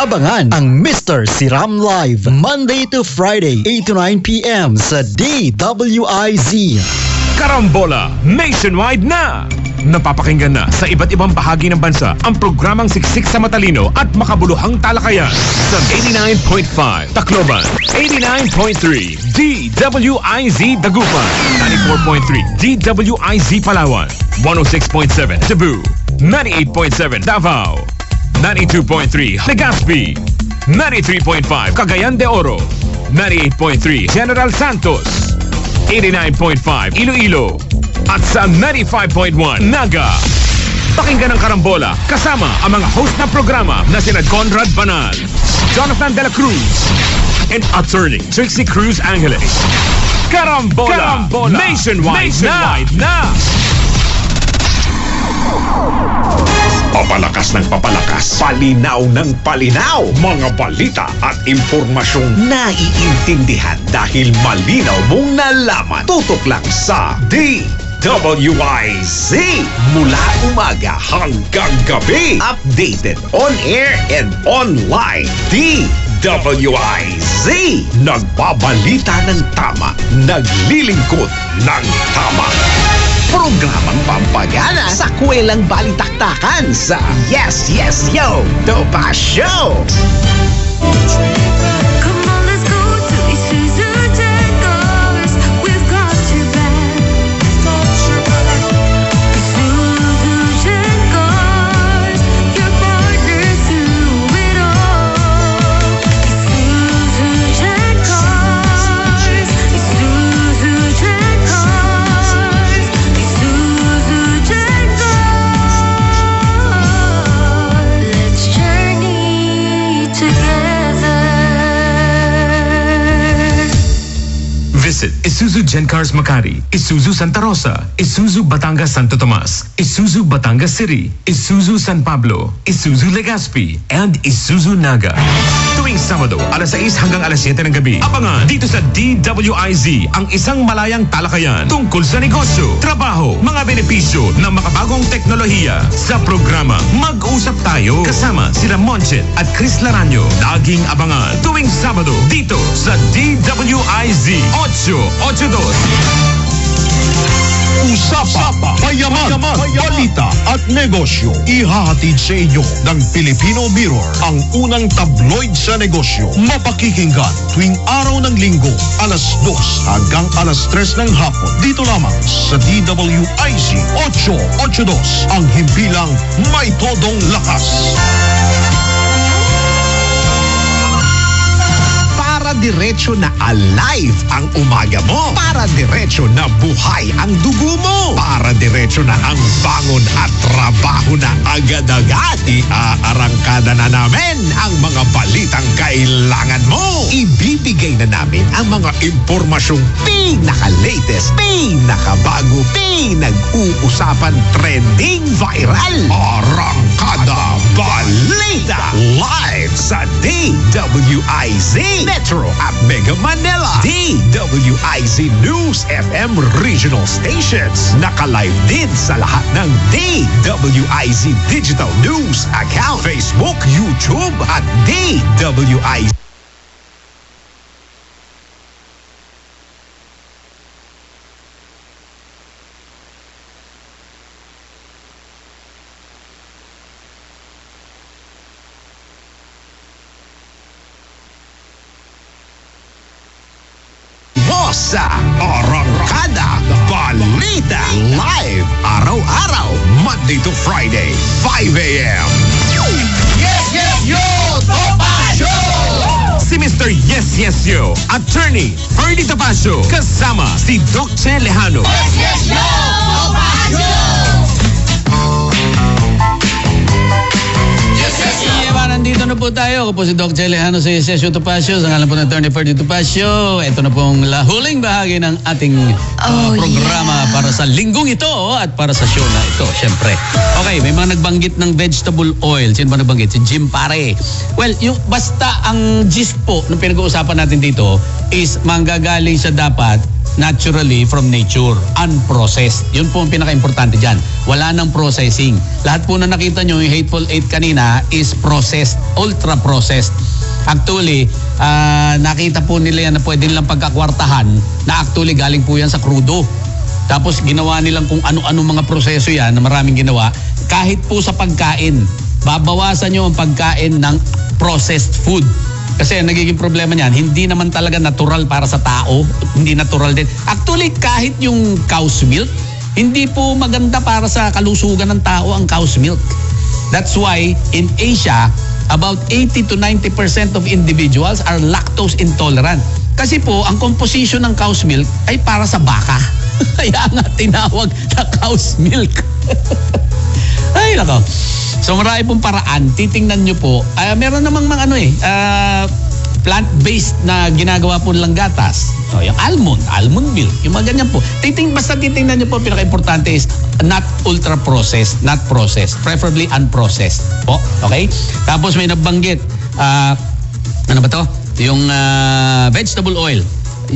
Abangan ang Mr. Siram Live Monday to Friday 8 to 9 p.m. sa DWIZ. Karambola nationwide na! Napapakinggan na sa iba't ibang bahagi ng bansa ang programang siksik sa matalino at makabuluhang talakayan sa 89.5 Tacloban, 89.3 DWIZ Dagupan, 94.3 DWIZ Palawan, 106.7 Cebu, 98.7 Davao, 92.3 Legazpi, 93.5 Cagayan de Oro, 98.3 General Santos, 89.5 Iloilo, at sa 95.1 Naga. Pakinggan ang Karambola kasama ang mga host ng programa na sina Conrad Banal, Jonathan De La Cruz, and attorney Trixie Cruz Angeles. Karambola, nationwide na! Papalakas ng papalakas, palinaw ng palinaw, mga balita at impormasyong naiintindihan dahil malinaw mong nalaman. Tutok lang sa DWIZ mula umaga hanggang gabi. Updated on air and online. DWIZ, nagbabalita ng tama, naglilingkod ng tama. Programang pampagana sa kwelang balitaktakan sa Yes, Yes, Yo! Topa Show! Visit Isuzu Gencars Makati, Isuzu Santa Rosa, Isuzu Batangas Santo Tomas, Isuzu Batangas City, Isuzu San Pablo, Isuzu Legazpi, and Isuzu Naga. Tuwing Sabado, alas 6 hanggang alas 7 ng gabi. Abangan dito sa DWIZ ang isang malayang talakayan tungkol sa negosyo, trabaho, mga benepisyo ng makabagong teknolohiya. Sa programa, Mag-usap Tayo kasama sila Monchet at Chris Laranyo. Laging abangan tuwing Sabado dito sa DWIZ 882. Usapa, Payaman, Balita at Negosyo. Ihahatid sa inyo ng Filipino Mirror, ang unang tabloid sa negosyo. Mapakikinggan tuwing araw ng linggo, alas 2 hanggang alas 3 ng hapon. Dito lamang sa DWIZ 882, ang himpilang may todong lakas. Para diretso na alive ang umaga mo. Para diretso na buhay ang dugo mo. Para diretso na ang bangon at trabaho na agad-agad. Iaarangkada na namin ang mga balitang kailangan mo. Ibibigay na namin ang mga impormasyong pinaka-latest, pinaka-bago, pinag-uusapan, trending, viral. Arangkada Balita. Live sa DWIZ Metro at Mega Manila. DWIZ News FM regional stations. Naka-live din sa lahat ng DWIZ Digital News account, Facebook, YouTube at DWIZ. Sa Arangkada Balita. Live araw-araw, Monday to Friday, 5 a.m. Yes, yes, yo! Topacio! Si Mr. Yes, Yes, Yo, Attorney Ferdy Topacio, kasama si Doc Che Lejano. Yes, yes, yo! Topacio! Nandito na po tayo. Ako po si Doc Che Lejano sa Sesio Topacio. Sa ngalan po ng Attorney Ferdy Topacio. Ito na pong huling bahagi ng ating programa para sa linggong ito at para sa show na ito, syempre. Okay, may mga nagbanggit ng vegetable oil. Sino ba nagbanggit? Si Jim Pare. Well, yung basta ang gist po ng pinag-uusapan natin dito is manggagaling siya dapat naturally from nature, unprocessed. Yun po ang pinaka-importante dyan. Wala nang processing. Lahat po na nakita nyo, yung Hateful Eight kanina is processed, ultra-processed. Actually, nakita po nila yan na pwede nilang pagkakwartahan na actually galing po yan sa crudo. Tapos ginawa nilang kung ano-ano mga proseso yan na maraming ginawa. Kahit po sa pagkain, babawasan nyo ang pagkain ng processed food. Kasi ang nagiging problema niyan, hindi naman talaga natural para sa tao. Hindi natural din. Actually, kahit yung cow's milk, hindi po maganda para sa kalusugan ng tao ang cow's milk. That's why in Asia, about 80 to 90% of individuals are lactose intolerant. Kasi po, ang composition ng cow's milk ay para sa baka. Kaya nga tinawag na cow's milk. Ay, nako. So marami pong paraan, titingnan nyo po. Meron namang mga plant-based na ginagawa po nilang gatas. Yung almond milk, yung mga ganyan po. Basta titingnan nyo po, pinaka-importante is not ultra-processed, not processed. Preferably unprocessed po. Okay? Tapos may nabanggit, ano ba to? Yung vegetable oil.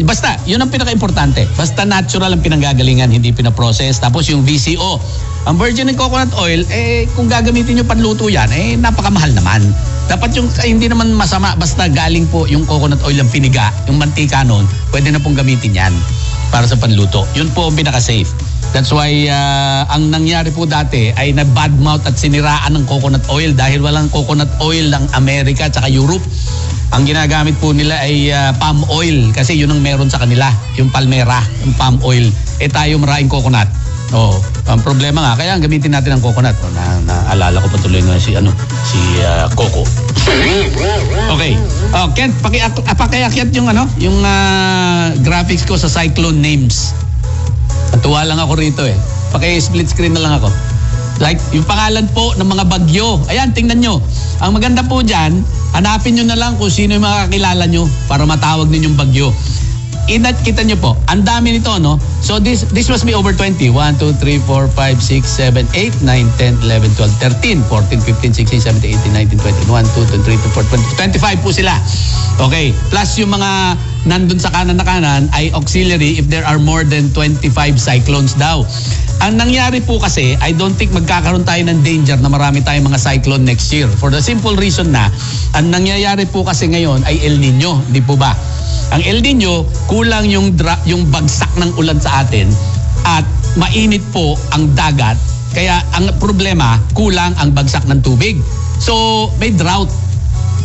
Basta, yun ang pinaka-importante. Basta natural ang pinanggagalingan, hindi pinaprocess. Tapos yung VCO. Ang virgin and coconut oil, kung gagamitin nyo panluto yan, napakamahal naman. Dapat yung, hindi naman masama, basta galing po yung coconut oil ang piniga, yung mantika nun, pwede na pong gamitin yan para sa panluto. Yun po ang pinaka-safe. That's why, ang nangyari po dati ay na-badmouth at siniraan ng coconut oil dahil walang coconut oil ng Amerika at Europe. Ang ginagamit po nila ay palm oil kasi yun ang meron sa kanila, yung palmera, yung palm oil. Tayo maraming coconut. Ang problema nga, kaya gamitin natin ang coconut. Naalala ko patuloy na si Coco. Okay. Kent, pakiakyat yung yung graphics ko sa Cyclone Names. Natuwa lang ako rito Paki-split screen na lang ako. Like, yung pangalan po ng mga bagyo. Ayan, tingnan nyo. Ang maganda po dyan, hanapin nyo na lang kung sino yung makakilala nyo para matawag ninyong bagyo. Kita nyo po, ang dami nito, no? So this must be over 20. 1, 2, 3, 4, 5, 6, 7, 8, 9, 10, 11, 12, 13, 14, 15, 16, 17, 18, 19, 20, 1, 2, 3, 4, 20, 25 po sila. Okay. Plus yung mga nandun sa kanan na kanan ay auxiliary if there are more than 25 cyclones daw. Ang nangyari po kasi, I don't think magkakaroon tayo ng danger na marami tayong mga cyclone next year. For the simple reason na, ang nangyayari po kasi ngayon ay El Nino, di po ba? Ang El Nino, kulang yung bagsak ng ulan sa atin at mainit po ang dagat. Kaya ang problema, kulang ang bagsak ng tubig. So, may drought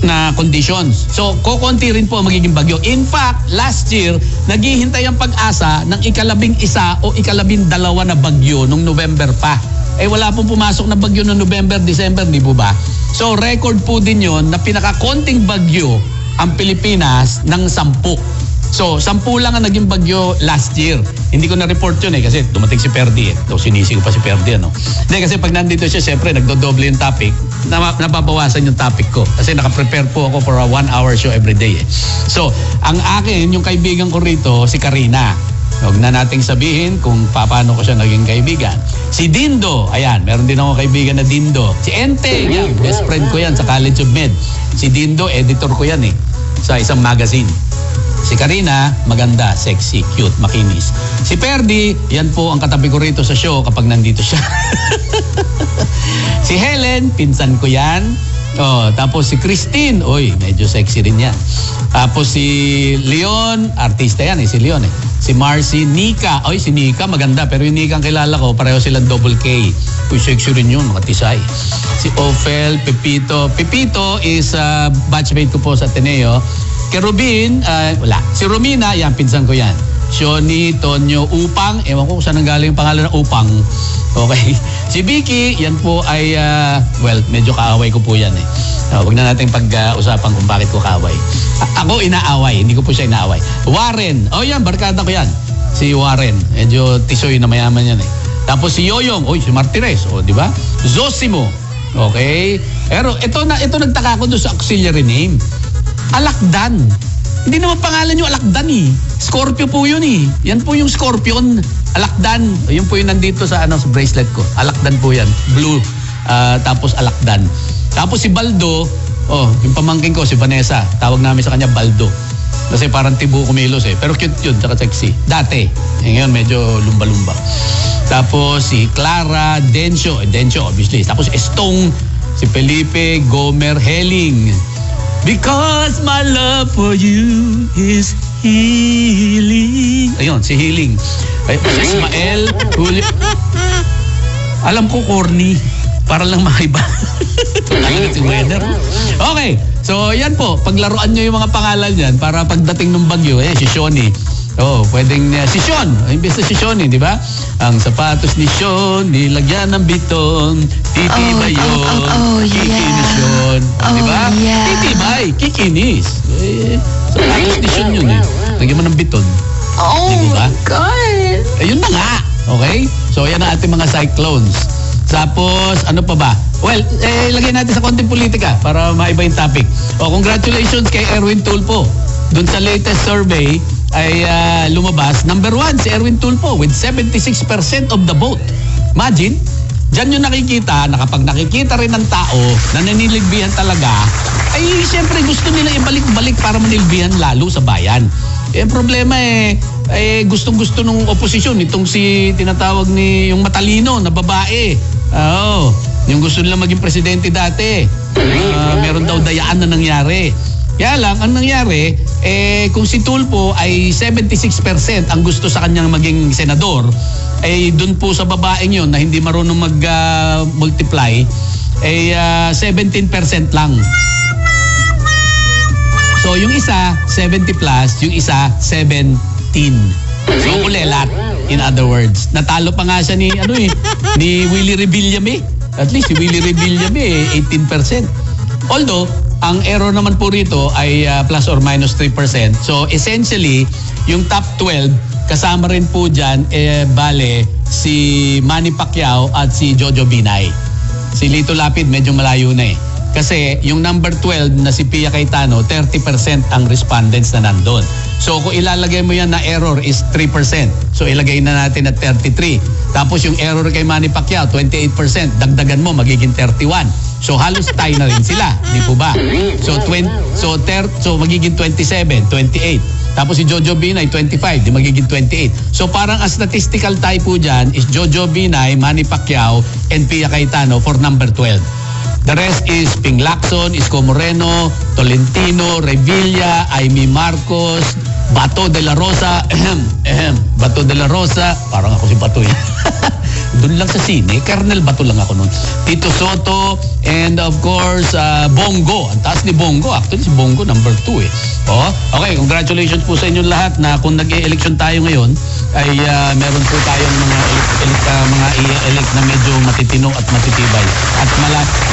na conditions. So, kokonti rin po ang magiging bagyo. In fact, last year, naghihintay ang pag-asa ng ika-11 o ika-12 na bagyo nung November pa. Wala pong pumasok na bagyo noong November, December, di po ba? So, record po din yon na pinakakonting bagyo ang Pilipinas ng 10. So, 10 lang ang naging bagyo last year. Hindi ko na-report yun kasi dumating si Perdi. Sinisi ko pa si Perdi, ano? Hindi, kasi pag nandito siya, syempre, nagdodoble yung topic. Nababawasan yung topic ko. Kasi nakaprepare po ako for a 1-hour show every day. So, ang akin, yung kaibigan ko rito, si Karina. Huwag na nating sabihin kung paano ko siya naging kaibigan. Si Dindo, ayan, meron din ako kaibigan na Dindo. Si Ente, yan, best friend ko yan sa College of Med. Si Dindo, editor ko yan sa isang magazine. Si Karina, maganda, sexy, cute, makinis. Si Perdi, yan po ang katabi ko rito sa show kapag nandito siya. Si Helen, pinsan ko yan. Tapos si Christine, medyo sexy rin yan. Tapos si Leon, artista yan si Leon Si Marcy, Nika. Si Nika maganda, pero yung Nika ang kilala ko, pareho silang double K. Sexy rin yun, mga tisay. Si Ophel, Pepito. Pepito is batchmate ko po sa Ateneo. Kay Rubin, wala. Si Romina, yan, pinsan ko yan. Shoni, Tonyo, Upang. Ewan ko kung saan nanggaling yung pangalan ng Upang. Okay. Si Vicky, yan po ay, medyo kaaway ko po yan Huwag na natin pag-usapan kung bakit ko kaaway. Ako inaaway, hindi ko po siya inaaway. Warren, yan, barkada ko yan. Si Warren, medyo tisoy na mayaman yan Tapos si Yoyong, si Martires, di ba? Zosimo, okay. Pero ito nagtaka ko doon sa auxiliary name. Alakdan. Hindi naman pangalan yung Alakdan Scorpio po yun Yan po yung Scorpion. Alakdan. Yun po yung nandito sa sa bracelet ko. Alakdan po yan. Blue. Tapos Alakdan. Tapos si Baldo, yung pamangkin ko, si Vanessa. Tawag namin sa kanya Baldo. Kasi parang tibu kumilos Pero cute yun, tsaka sexy. Dati. Ngayon medyo lumba-lumba. Tapos si Clara, Dencio obviously. Tapos Estong, si Felipe, Gomer, Heling. Because my love for you is healing. Ayun, si Healing. Si Ismael, Julio. Alam ko corny. Para lang makaiba. Si Weather. Okay. So, yan po. Paglaruan nyo yung mga pangalan yan para pagdating ng bagyo, si Shoni. Pwedeng si Sean. Imbes na si Shoni, di ba? Ang sapatos ni Sean, nilagyan ng biton. Titibay yun. Kikinis yun. Di ba? Titibay. Kikinis. Sapatos ni Sean yun Lagyan mo ng biton. Oh my God. Yun na nga. Okay? So, yan ang ating mga cyclones. Tapos, ano pa ba? Well, lagyan natin sa konting politika para maiba yung topic. Congratulations kay Erwin Tulfo. Doon sa latest survey ay lumabas. Number 1, si Erwin Tulfo with 76% of the vote. Imagine, dyan yung nakikita na kapag nakikita rin ng tao na naniligbihan talaga, ay siyempre gusto nila ibalik-balik para manilbihan lalo sa bayan. Ang problema gustong-gusto nung oposisyon, itong si tinatawag ni yung matalino na babae. Yung gusto nila maging presidente dati. Meron daw dayaan na nangyari. Kaya lang, ang nangyari, kung si Tulfo ay 76% ang gusto sa kanyang maging senador, dun po sa babaeng yun na hindi marunong mag-multiply, 17% lang. So, yung isa, 70 plus, yung isa, 17. So, kulelat, in other words. Natalo pa nga siya ni Willie Rebillame. At least, si Willie Rebillame, 18%. Although, ang error naman po rito ay plus or minus 3%. So, essentially, yung top 12, kasama rin po dyan, bale, si Manny Pacquiao at si Jojo Binay. Si Lito Lapid, medyo malayo na Kasi yung number 12 na si Pia Cayetano, 30% ang respondents na nandun. So kung ilalagay mo yan na error is 3%. So ilagay na natin na 33. Tapos yung error kay Manny Pacquiao, 28%. Dagdagan mo, magiging 31. So halos tie na rin sila, di po ba? So magiging 27, 28. Tapos si Jojo Binay 25, di magiging 28. So parang a statistical tie po dyan is Jojo Binay, Manny Pacquiao, and Pia Cayetano for number 12. The rest is Ping Lacson, Isko Moreno, Tolentino, Revilla, Aimee Marcos, Bato de la Rosa, Bato de la Rosa, parang ako si Bato eh. Doon lang sa sine, Colonel Bato lang ako noon. Tito Soto, and of course, Bongo. Ang taas ni Bongo. Actually, si Bongo number 2 eh. Oh, okay, congratulations po sa inyong lahat na kung nag-e-election tayo ngayon, ay meron po tayong mga i-elect na medyo matitino at matitibay. At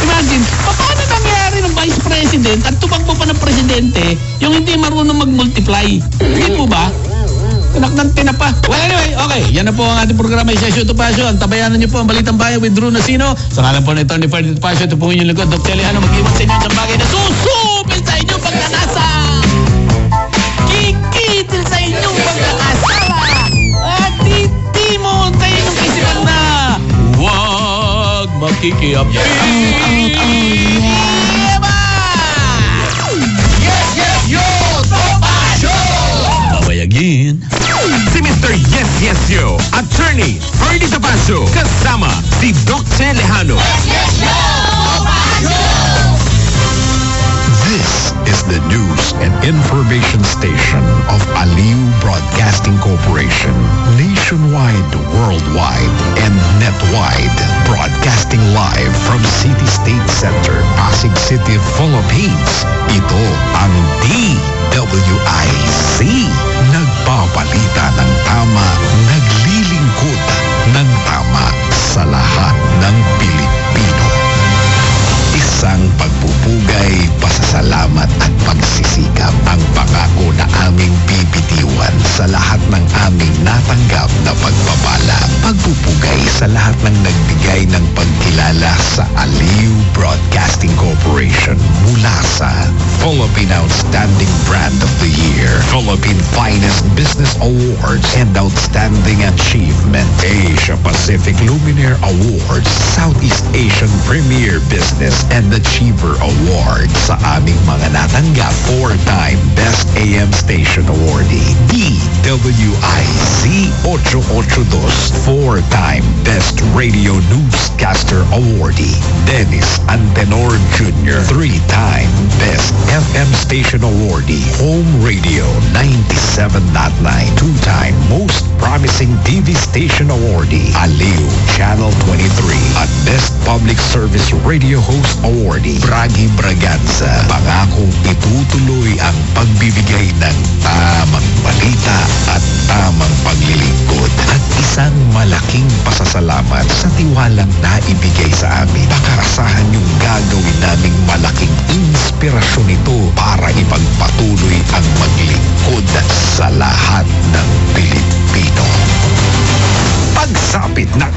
imagine, paano nangyari ng Vice President at tumakbo pa ng Presidente yung hindi marunong mag-multiply? Hindi po ba? Anak ng tinapa. Well, anyway, okay. Yan na po ang ating programa, Sesyo to Pasyo. Ang tabayanan niyo po ang Balitang Bayan with Drew Nasino. Sa ngalan po na ito ni Ferdinand Pasyo, ito po inyong lingkod, Dr. Lehano, mag-iwan sa inyo sa bagay na susupil sa inyong pagkakasa. Kikitil sa inyong pagkakasala. At titimon sa inyong isipan na huwag makikiapi. Again. Si Mr. Yes Yes Yo, Attorney Ferdy Topacio, kasama si Dr. Lehano. This is the news and information station of Aliu Broadcasting Corporation. Nationwide, worldwide, and netwide. Broadcasting live from City State Center, Pasig City, Philippines. Ito ang DWIZ. Nagpapalita ng tama, naglilingkod ng tama sa lahat ng Pilipino. Isang pagpupugay, pasasalamat at pagsisikap ang pangako na aming bibitiwan sa lahat ng aming natanggap na pagpapala. Pagpupugay sa lahat ng nagbigay ng pagkilala sa Aliu Broadcasting Corporation mula sa Philippine Outstanding Brand of the Year, Philippine Finest Business Awards, and Outstanding Achievement, Asia Pacific Luminaire Awards, Southeast Asian Premier Business and Achiever Award sa aming mga natanggap 4-time Best AM Station Awardee, DWIZ 882, 4-time Best Radio Newscaster Awardee, Dennis Antenor Jr., 3-time Best FM Station Awardee, Home Radio 97.9, 2-time Most Promising TV Station Awardee, Aliu Channel 23, at Best Public Service Radio Host Awardee, Bragi Braganza. Pangakong itutuloy ang pagbibigay ng tamang balita at tamang paglilingkod at isang malaking pasasalamat sa tiwalang naibigay sa amin. Pakarasahan yung gagawin naming malaking inspirasyon ito para ipagpatuloy ang maglingkod sa lahat ng Pilipino. Pagsapit ng